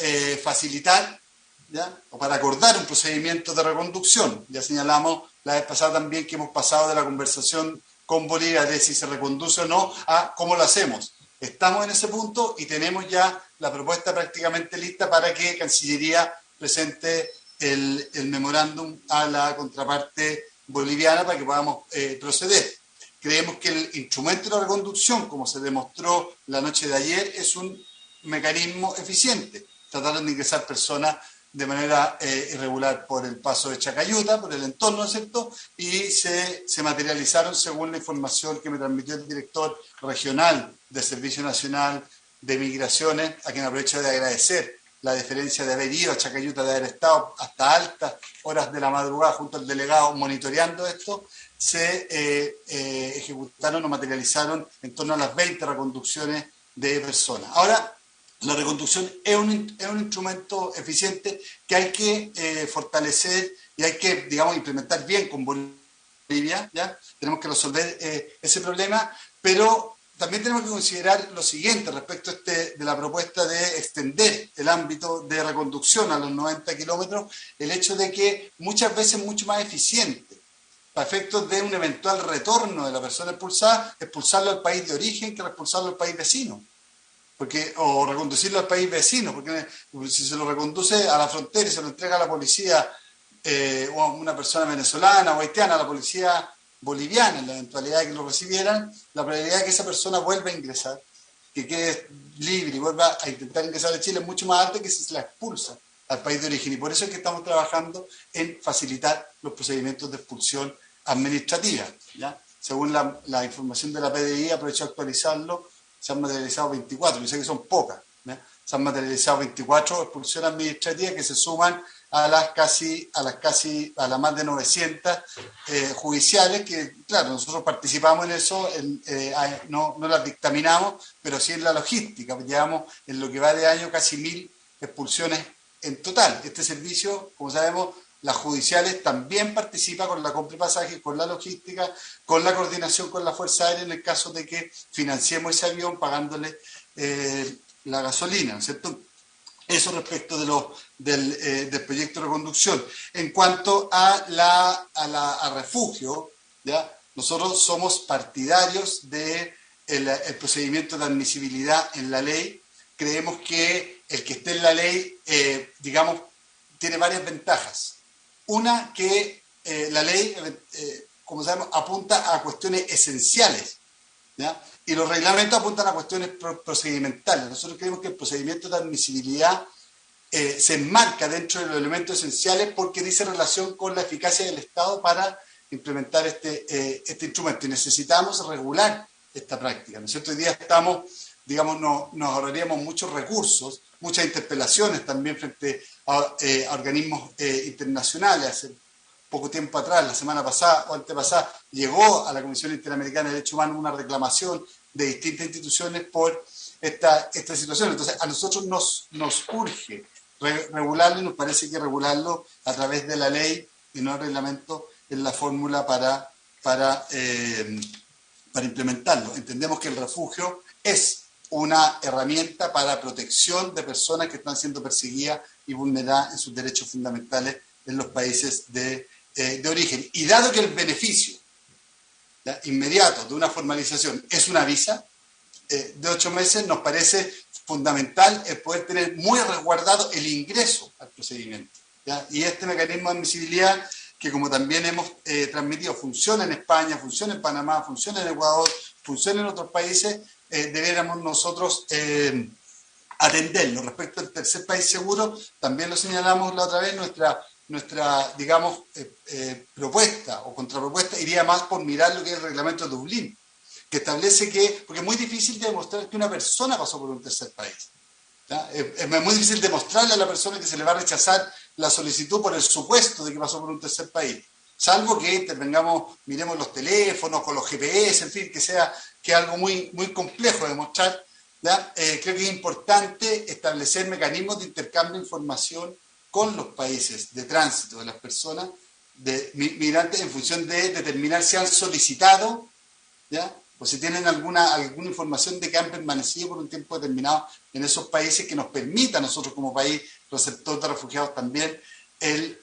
facilitar, ¿ya?, o para acordar un procedimiento de reconducción. Ya señalamos la vez pasada también que hemos pasado de la conversación con Bolivia de si se reconduce o no a cómo lo hacemos. Estamos en ese punto y tenemos ya la propuesta prácticamente lista para que Cancillería presente el memorándum a la contraparte boliviana para que podamos proceder. Creemos que el instrumento de la reconducción, como se demostró la noche de ayer, es un mecanismo eficiente. Trataron de ingresar personas de manera irregular por el paso de Chacayuta, por el entorno, ¿no es cierto?, y se materializaron según la información que me transmitió el director regional del Servicio Nacional de Migraciones, a quien aprovecho de agradecer la deferencia de haber ido a Chacayuta, de haber estado hasta altas horas de la madrugada junto al delegado monitoreando esto. Se ejecutaron o materializaron en torno a las 20 reconducciones de personas. Ahora, la reconducción es un instrumento eficiente que hay que fortalecer y hay que, digamos, implementar bien con Bolivia, ¿ya? Tenemos que resolver ese problema, pero también tenemos que considerar lo siguiente respecto de la propuesta de extender el ámbito de reconducción a los 90 kilómetros, el hecho de que muchas veces es mucho más eficiente para efectos de un eventual retorno de la persona expulsarlo al país de origen que expulsarlo al país vecino. O reconducirlo al país vecino, porque si se lo reconduce a la frontera y se lo entrega a la policía o a una persona venezolana o haitiana, a la policía boliviana, en la eventualidad de que lo recibieran, la probabilidad de que esa persona vuelva a ingresar que quede libre y vuelva a intentar ingresar a Chile es mucho más alta que si se la expulsa al país de origen. Y por eso es que estamos trabajando en facilitar los procedimientos de expulsión administrativa, ¿ya? Según la información de la PDI, aprovecho a actualizarlo, se han materializado 24, yo sé que son pocas, ¿ya? Se han materializado 24 expulsiones administrativas que se suman a las más de 900 judiciales, que claro, nosotros participamos en eso, no las dictaminamos, pero sí en la logística. Llevamos en lo que va de año casi 1000 expulsiones en total. Este servicio, como sabemos, las judiciales también participa con la compra de pasajes, con la logística, con la coordinación con la Fuerza Aérea en el caso de que financiemos ese avión pagándole la gasolina, ¿no es cierto? Eso respecto del proyecto de reconducción. En cuanto a refugio, ¿ya? Nosotros somos partidarios del procedimiento de admisibilidad en la ley. Creemos que el que esté en la ley, digamos, tiene varias ventajas. Una, que la ley, como sabemos, apunta a cuestiones esenciales, ¿ya? Y los reglamentos apuntan a cuestiones procedimentales. Nosotros creemos que el procedimiento de admisibilidad se enmarca dentro de los elementos esenciales porque dice relación con la eficacia del Estado para implementar este instrumento. Y necesitamos regular esta práctica, ¿no es cierto? Hoy día estamos, digamos, nos ahorraríamos muchos recursos, muchas interpelaciones también frente a organismos internacionales. Hace poco tiempo atrás, la semana pasada o antepasada, llegó a la Comisión Interamericana de Derechos Humanos una reclamación de distintas instituciones por esta situación. Entonces, a nosotros nos urge regularlo, y nos parece que regularlo a través de la ley y no el reglamento es la fórmula para implementarlo. Entendemos que el refugio es una herramienta para protección de personas que están siendo perseguidas y vulneradas en sus derechos fundamentales en los países de origen. Y dado que el beneficio, ¿ya?, inmediato de una formalización es una visa de 8 meses, nos parece fundamental el poder tener muy resguardado el ingreso al procedimiento, ¿ya? Y este mecanismo de admisibilidad, que como también hemos transmitido, funciona en España, funciona en Panamá, funciona en Ecuador, funciona en otros países, deberíamos nosotros atenderlo. Respecto al tercer país seguro, también lo señalamos la otra vez, nuestra digamos, propuesta o contrapropuesta iría más por mirar lo que es el reglamento de Dublín, que establece que, porque es muy difícil demostrar que una persona pasó por un tercer país, ¿ya? Es muy difícil demostrarle a la persona que se le va a rechazar la solicitud por el supuesto de que pasó por un tercer país, salvo que intervengamos, miremos los teléfonos, con los GPS, en fin, que es algo muy, muy complejo de demostrar, ¿ya? Creo que es importante establecer mecanismos de intercambio de información con los países de tránsito de las personas, de migrantes, en función de determinar si han solicitado, ¿ya?, o si tienen alguna información de que han permanecido por un tiempo determinado en esos países, que nos permita a nosotros como país receptor de refugiados también el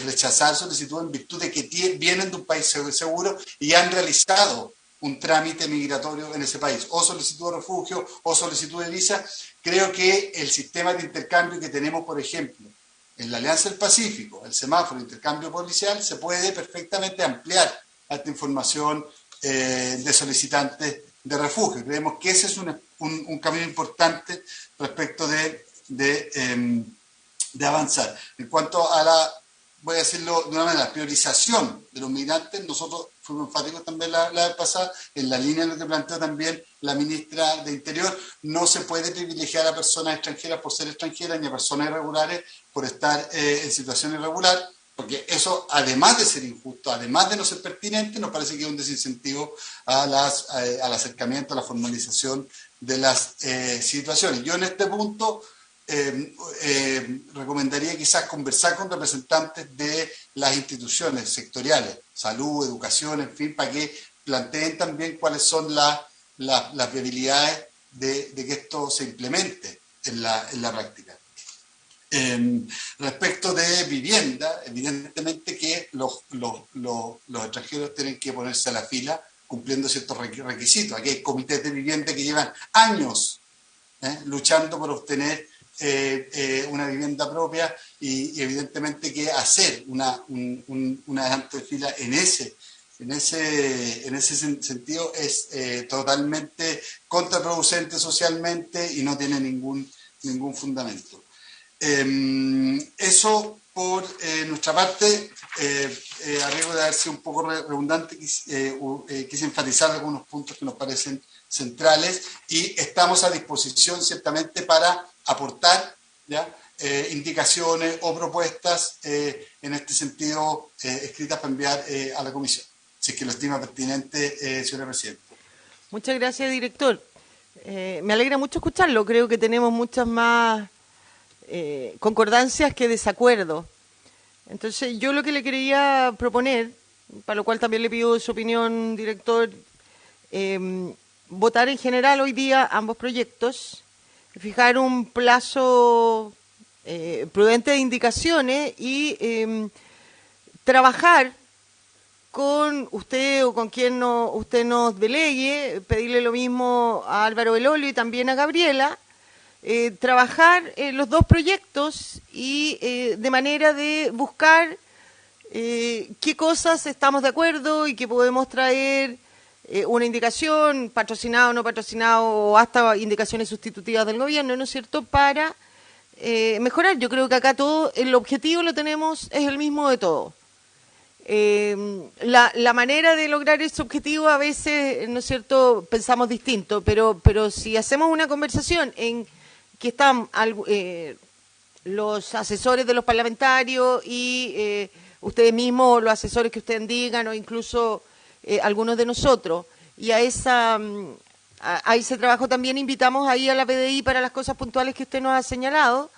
rechazar solicitudes en virtud de que vienen de un país seguro y han realizado un trámite migratorio en ese país, o solicitud de refugio o solicitud de visa. Creo que el sistema de intercambio que tenemos, por ejemplo, en la Alianza del Pacífico, el semáforo de intercambio policial, se puede perfectamente ampliar a esta información de solicitantes de refugio. Creemos que ese es un camino importante respecto de avanzar. En cuanto a voy a decirlo de una manera, priorización de los migrantes, nosotros fuimos enfáticos también la vez pasada, en la línea de lo que planteó también la ministra de Interior. No se puede privilegiar a personas extranjeras por ser extranjeras, ni a personas irregulares por estar en situación irregular, porque eso, además de ser injusto, además de no ser pertinente, nos parece que es un desincentivo al acercamiento, a la formalización de las situaciones. Yo en este punto recomendaría quizás conversar con representantes de las instituciones sectoriales, salud, educación, en fin, para que planteen también cuáles son las viabilidades de que esto se implemente en la práctica. Respecto de vivienda, evidentemente que los extranjeros tienen que ponerse a la fila cumpliendo ciertos requisitos. Aquí hay comités de vivienda que llevan años luchando por obtener una vivienda propia, y evidentemente que hacer una adelante de fila en ese en ese sentido es totalmente contraproducente socialmente y no tiene ningún fundamento. Eso por nuestra parte, a riesgo de haber sido un poco redundante, quise enfatizar algunos puntos que nos parecen centrales y estamos a disposición ciertamente para aportar, ¿ya?, indicaciones o propuestas en este sentido escritas para enviar a la comisión, si es que lo estima pertinente, señora Presidenta. Muchas gracias, director. Me alegra mucho escucharlo. Creo que tenemos muchas más concordancias que desacuerdos. Entonces, yo lo que le quería proponer, para lo cual también le pido su opinión, director, votar en general hoy día ambos proyectos, fijar un plazo prudente de indicaciones y trabajar con usted o con quien usted nos delegue, pedirle lo mismo a Álvaro Belolio y también a Gabriela, trabajar los dos proyectos y de manera de buscar qué cosas estamos de acuerdo y que podemos traer una indicación, patrocinado o no patrocinado, o hasta indicaciones sustitutivas del gobierno, ¿no es cierto?, para mejorar. Yo creo que acá todo, el objetivo lo tenemos, es el mismo de todos. La manera de lograr ese objetivo a veces, ¿no es cierto?, pensamos distinto, pero si hacemos una conversación en que están los asesores de los parlamentarios y ustedes mismos, los asesores que ustedes digan, o incluso algunos de nosotros, y a ese trabajo también invitamos ahí a la PDI para las cosas puntuales que usted nos ha señalado,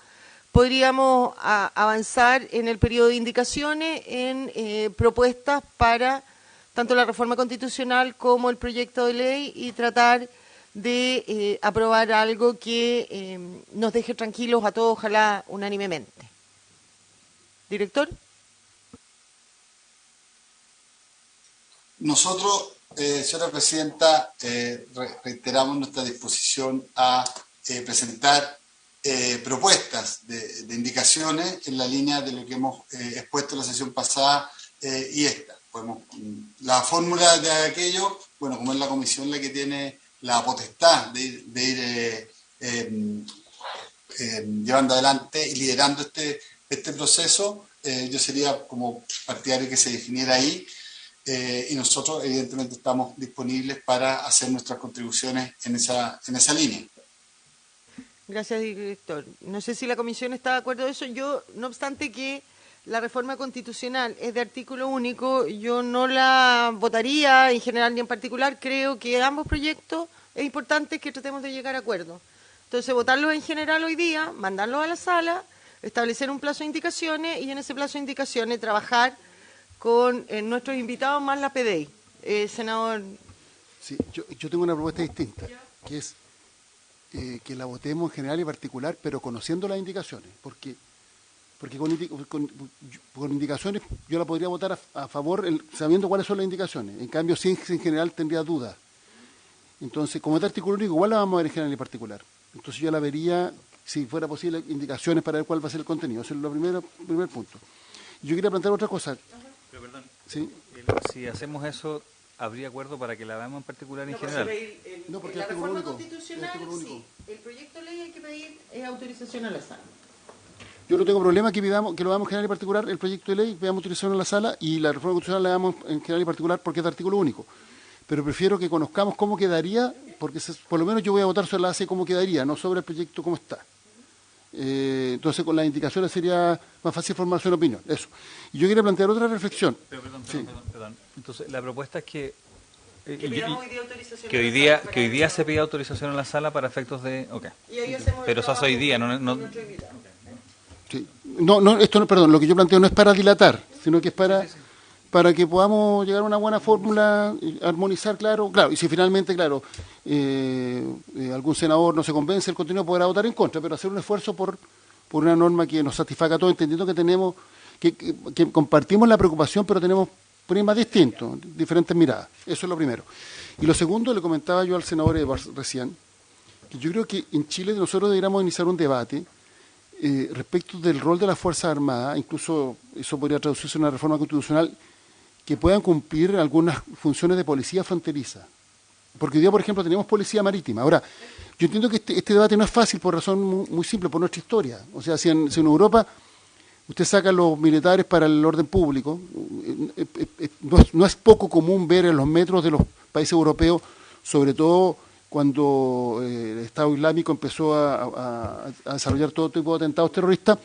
podríamos avanzar en el periodo de indicaciones en propuestas para tanto la reforma constitucional como el proyecto de ley y tratar de aprobar algo que nos deje tranquilos a todos, ojalá unánimemente. Director. Nosotros, señora Presidenta, reiteramos nuestra disposición a presentar propuestas de indicaciones en la línea de lo que hemos expuesto en la sesión pasada y esta. La fórmula de aquello, bueno, como es la comisión la que tiene la potestad de ir llevando adelante y liderando este proceso, yo sería como partidario que se definiera ahí. Y nosotros evidentemente estamos disponibles para hacer nuestras contribuciones en esa línea. Gracias, director. No sé si la comisión está de acuerdo de eso. Yo, no obstante que la reforma constitucional es de artículo único, yo no la votaría en general ni en particular. Creo que ambos proyectos es importante que tratemos de llegar a acuerdo. Entonces, votarlos en general hoy día, mandarlos a la sala, establecer un plazo de indicaciones y en ese plazo de indicaciones trabajar con nuestros invitados más la PDI. Senador. Sí, yo tengo una propuesta distinta, que es que la votemos en general y particular, pero conociendo las indicaciones, porque con indicaciones yo la podría votar a favor sabiendo cuáles son las indicaciones. En cambio, si en general tendría dudas. Entonces, como este artículo único, igual la vamos a ver en general y particular. Entonces yo la vería, si fuera posible, indicaciones para ver cuál va a ser el contenido. Ese es el primer punto. Yo quería plantear otra cosa. Pero perdón, ¿sí? Si hacemos eso, ¿habría acuerdo para que la veamos en particular y en No, general? No, porque la reforma constitucional, sí. El proyecto de ley hay que pedir autorización a la sala. Yo no tengo problema que lo veamos en general y particular, el proyecto de ley, veamos autorización en la sala y la reforma constitucional la veamos en general y particular porque es de artículo único. Pero prefiero que conozcamos cómo quedaría, porque por lo menos yo voy a votar sobre la base de cómo quedaría, no sobre el proyecto cómo está. Entonces con las indicaciones sería más fácil formarse una opinión. Eso. Y yo quería plantear otra reflexión. Pero perdón. Entonces la propuesta es que que hoy día se pida autorización en la sala para efectos de... Okay. Pero eso hace hoy día, no. Sí. No, esto no, perdón, lo que yo planteo no es para dilatar, sino que es para que podamos llegar a una buena fórmula, armonizar, claro, y si finalmente, algún senador no se convence, el contenido podrá votar en contra, pero hacer un esfuerzo por una norma que nos satisfaga a todos, entendiendo que tenemos, que compartimos la preocupación, pero tenemos prismas distintos, diferentes miradas. Eso es lo primero. Y lo segundo, le comentaba yo al senador Edwards recién, que yo creo que en Chile nosotros deberíamos iniciar un debate respecto del rol de las Fuerzas Armadas, incluso eso podría traducirse en una reforma constitucional que puedan cumplir algunas funciones de policía fronteriza. Porque hoy día, por ejemplo, tenemos policía marítima. Ahora, yo entiendo que este debate no es fácil por razón muy simple, por nuestra historia. O sea, si en Europa usted saca a los militares para el orden público, no es poco común ver en los metros de los países europeos, sobre todo cuando el Estado Islámico empezó a desarrollar todo tipo de atentados terroristas,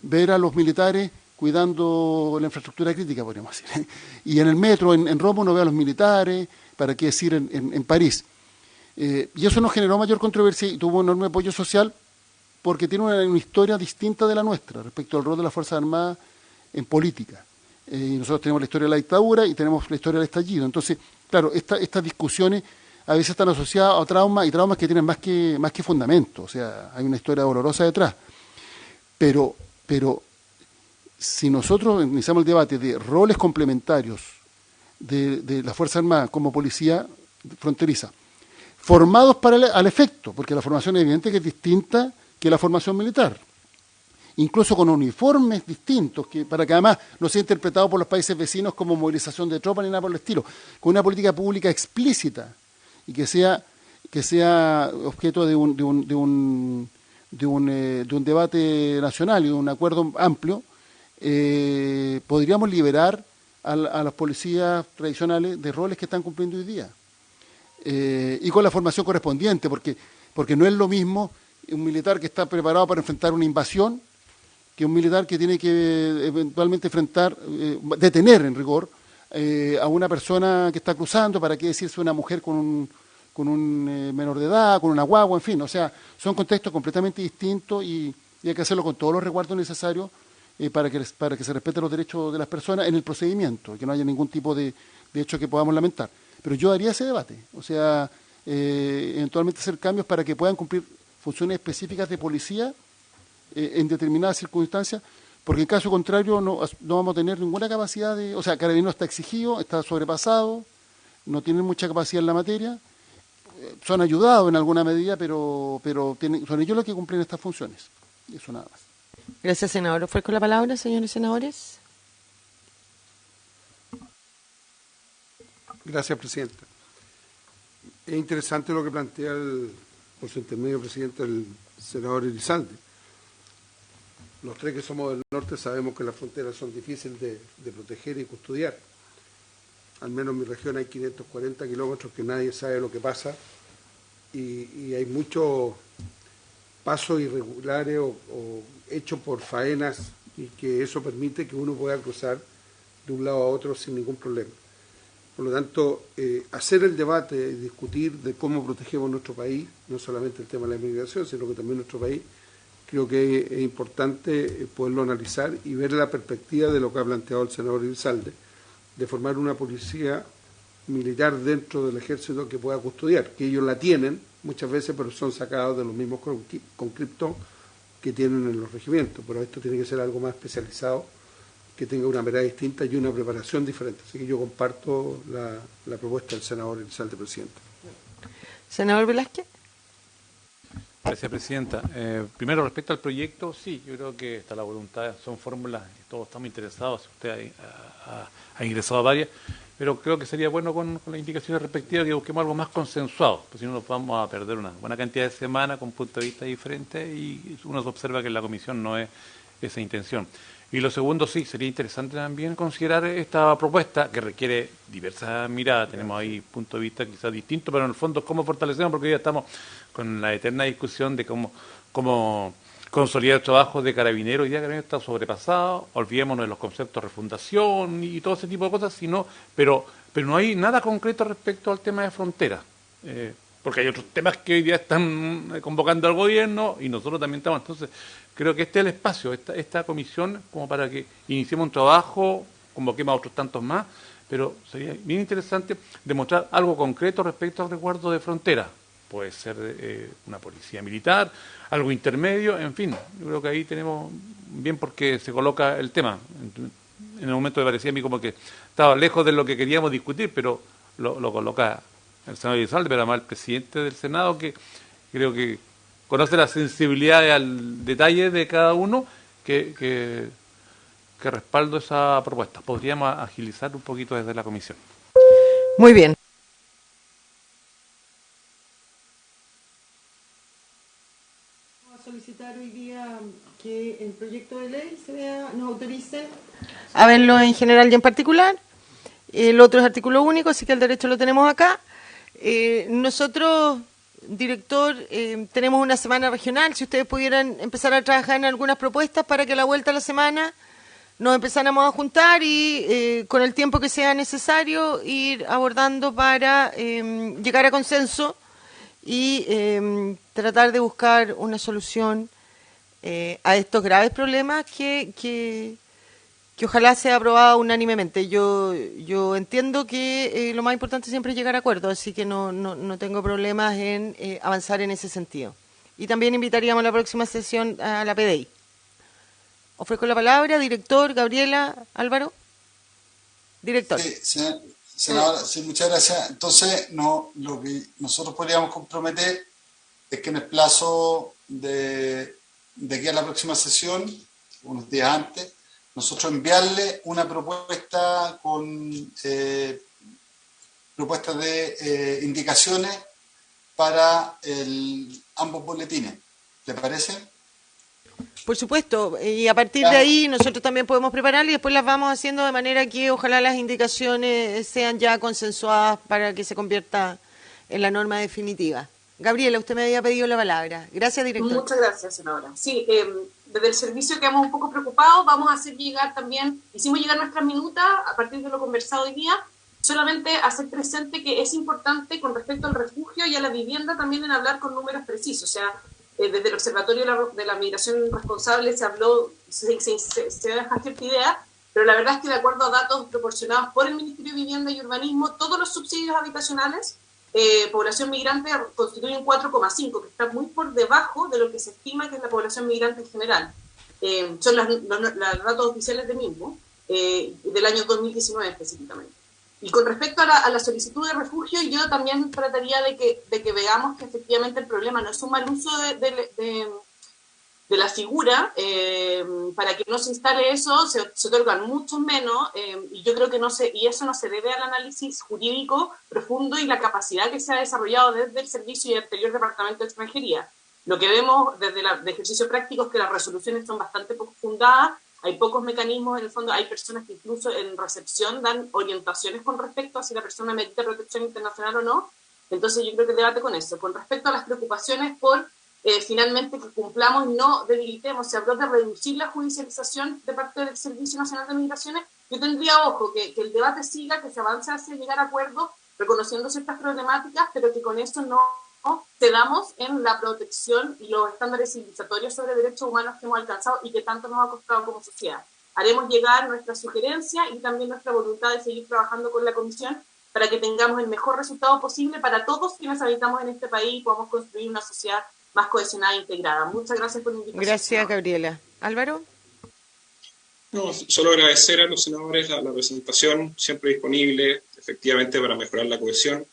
ver a los militares cuidando la infraestructura crítica, podríamos decir. Y en el metro, en Roma, uno ve a los militares, para qué decir en París. Y eso nos generó mayor controversia y tuvo enorme apoyo social porque tiene una historia distinta de la nuestra respecto al rol de las Fuerzas Armadas en política. Y nosotros tenemos la historia de la dictadura y tenemos la historia del estallido. Entonces, claro, estas discusiones a veces están asociadas a traumas y traumas que tienen más que fundamento. O sea, hay una historia dolorosa detrás. Pero si nosotros iniciamos el debate de roles complementarios de la Fuerza Armada como policía fronteriza, formados al efecto, porque la formación es evidente que es distinta que la formación militar, incluso con uniformes distintos, para que además no sea interpretado por los países vecinos como movilización de tropas ni nada por el estilo, con una política pública explícita y que sea objeto de un debate nacional y de un acuerdo amplio, podríamos liberar a las policías tradicionales de roles que están cumpliendo hoy día. Y con la formación correspondiente, porque no es lo mismo un militar que está preparado para enfrentar una invasión que un militar que tiene que eventualmente detener en rigor a una persona que está cruzando, para qué decirse una mujer con un menor de edad, con una guagua, en fin. O sea, son contextos completamente distintos y hay que hacerlo con todos los resguardos necesarios para que se respeten los derechos de las personas en el procedimiento, que no haya ningún tipo de hecho que podamos lamentar. Pero yo haría ese debate, o sea, eventualmente hacer cambios para que puedan cumplir funciones específicas de policía en determinadas circunstancias, porque en caso contrario no vamos a tener ninguna capacidad o sea, Carabineros está exigido, está sobrepasado, no tienen mucha capacidad en la materia, son ayudados en alguna medida, pero son ellos los que cumplen estas funciones. Eso nada más. Gracias, senador. ¿Fue con la palabra, señores senadores? Gracias, Presidenta. Es interesante lo que plantea por su intermedio, Presidente, el senador Elizalde. Los tres que somos del norte sabemos que las fronteras son difíciles de proteger y custodiar. Al menos en mi región hay 540 kilómetros que nadie sabe lo que pasa y hay muchos pasos irregulares o hechos por faenas y que eso permite que uno pueda cruzar de un lado a otro sin ningún problema. Por lo tanto, hacer el debate y discutir de cómo protegemos nuestro país, no solamente el tema de la inmigración, sino que también nuestro país, creo que es importante poderlo analizar y ver la perspectiva de lo que ha planteado el senador Elizalde, de formar una policía militar dentro del ejército que pueda custodiar, que ellos la tienen muchas veces, pero son sacados de los mismos conscriptos que tienen en los regimientos, pero esto tiene que ser algo más especializado, que tenga una mirada distinta y una preparación diferente. Así que yo comparto la propuesta del senador Elizalde, Presidente. Senador Velázquez. Gracias, Presidenta. Primero, respecto al proyecto, sí, yo creo que está la voluntad, son fórmulas, todos estamos interesados, usted ha ingresado a varias, pero creo que sería bueno con las indicaciones respectivas que busquemos algo más consensuado, porque si no nos vamos a perder una buena cantidad de semanas con puntos de vista diferentes y uno se observa que en la comisión no es esa intención. Y lo segundo, sí, sería interesante también considerar esta propuesta que requiere diversas miradas. Tenemos ahí puntos de vista quizás distintos, pero en el fondo, ¿cómo fortalecemos? Porque hoy ya estamos con la eterna discusión de cómo consolidar el trabajo de Carabineros. Hoy día Carabineros está sobrepasado, olvidémonos de los conceptos de refundación y todo ese tipo de cosas, pero no hay nada concreto respecto al tema de fronteras. Porque hay otros temas que hoy día están convocando al gobierno y nosotros también estamos. Entonces, creo que este es el espacio, esta comisión, como para que iniciemos un trabajo, convoquemos a otros tantos más, pero sería bien interesante demostrar algo concreto respecto al resguardo de fronteras. Puede ser una policía militar, algo intermedio, en fin, yo creo que ahí tenemos bien porque se coloca el tema. En el momento me parecía a mí como que estaba lejos de lo que queríamos discutir, pero lo coloca el senador Elizalde, pero además el presidente del Senado, que creo que conoce la sensibilidad al detalle de cada uno, que que respaldo esa propuesta. Podríamos agilizar un poquito desde la comisión. Muy bien. Vamos a solicitar hoy día que el proyecto de ley nos autorice a verlo en general y en particular. El otro es artículo único, así que el derecho lo tenemos acá. Nosotros, director, tenemos una semana regional. Si ustedes pudieran empezar a trabajar en algunas propuestas para que a la vuelta a la semana nos empezáramos a juntar y con el tiempo que sea necesario ir abordando para llegar a consenso y tratar de buscar una solución a estos graves problemas que ojalá sea aprobada unánimemente. Yo entiendo que lo más importante siempre es llegar a acuerdos, así que no tengo problemas en avanzar en ese sentido. Y también invitaríamos a la próxima sesión a la PDI. Ofrezco la palabra, director, Gabriela, Álvaro. Director. Sí, senadora, sí, muchas gracias. Entonces, lo que nosotros podríamos comprometer es que en el plazo de aquí a la próxima sesión, unos días antes, nosotros enviarle una propuesta con propuestas de indicaciones para ambos boletines. ¿Le parece? Por supuesto, y a partir de ahí nosotros también podemos preparar y después las vamos haciendo de manera que ojalá las indicaciones sean ya consensuadas para que se convierta en la norma definitiva. Gabriela, usted me había pedido la palabra. Gracias, director. Muchas gracias, senadora. Sí, desde el servicio quedamos un poco preocupados. Vamos a hacer llegar también, hicimos llegar nuestras minutas a partir de lo conversado hoy día, solamente hacer presente que es importante con respecto al refugio y a la vivienda también en hablar con números precisos. O sea, desde el Observatorio de la Migración Responsable se habló, se deja cierta idea, pero la verdad es que de acuerdo a datos proporcionados por el Ministerio de Vivienda y Urbanismo, todos los subsidios habitacionales, población migrante constituyen 4,5, que está muy por debajo de lo que se estima que es la población migrante en general. Son los datos oficiales del mismo, del año 2019 específicamente. Y con respecto a la solicitud de refugio, yo también trataría de que veamos que efectivamente el problema no es un mal uso de la figura. Para que no se instale eso, se otorgan muchos menos, y yo creo que y eso no se debe al análisis jurídico profundo y la capacidad que se ha desarrollado desde el Servicio y el anterior Departamento de Extranjería. Lo que vemos desde de ejercicio práctico es que las resoluciones son bastante poco fundadas, hay pocos mecanismos, en el fondo hay personas que incluso en recepción dan orientaciones con respecto a si la persona merita protección internacional o no. Entonces yo creo que el debate con eso. Con respecto a las preocupaciones por finalmente que cumplamos y no debilitemos, se habló de reducir la judicialización de parte del Servicio Nacional de Migraciones. Yo tendría ojo que el debate siga, que se avance hacia llegar a acuerdos, reconociendo ciertas problemáticas, pero que con eso no cedamos en la protección y los estándares civilizatorios sobre derechos humanos que hemos alcanzado y que tanto nos ha costado como sociedad. Haremos llegar nuestra sugerencia y también nuestra voluntad de seguir trabajando con la Comisión para que tengamos el mejor resultado posible para todos quienes habitamos en este país y podamos construir una sociedad más cohesionada e integrada. Muchas gracias por la invitación. Gracias, Gabriela. Álvaro. No, solo agradecer a los senadores la presentación, siempre disponible, efectivamente, para mejorar la cohesión.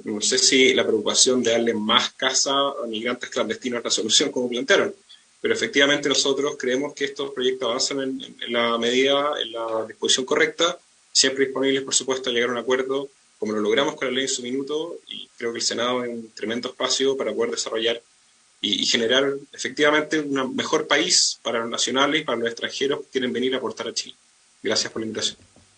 No sé si la preocupación de darle más casa a migrantes clandestinos es la solución, como plantearon, pero efectivamente nosotros creemos que estos proyectos avanzan en la medida, en la disposición correcta, siempre disponibles, por supuesto, a llegar a un acuerdo, como lo logramos con la ley en su minuto, y creo que el Senado es un tremendo espacio para poder desarrollar y generar efectivamente un mejor país para los nacionales y para los extranjeros que quieren venir a aportar a Chile. Gracias por la invitación.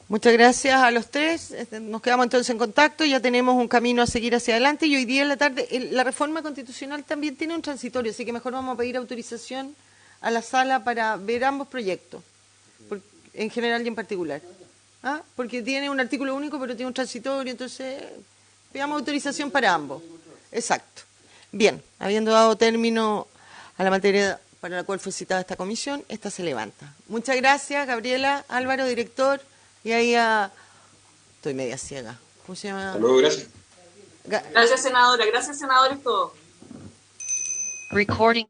Muchas gracias a los tres. Nos quedamos entonces en contacto. Ya tenemos un camino a seguir hacia adelante. Y hoy día en la tarde, la reforma constitucional también tiene un transitorio, así que mejor vamos a pedir autorización a la sala para ver ambos proyectos, en general y en particular. Porque tiene un artículo único, pero tiene un transitorio, entonces pidamos autorización para ambos. Exacto. Bien, habiendo dado término a la materia para la cual fue citada esta comisión, esta se levanta. Muchas gracias, Gabriela, Álvaro, director. Y ahí estoy media ciega. ¿Cómo se llama? Hasta luego, gracias. Gracias, senadora. Gracias, senadores todos. Recording.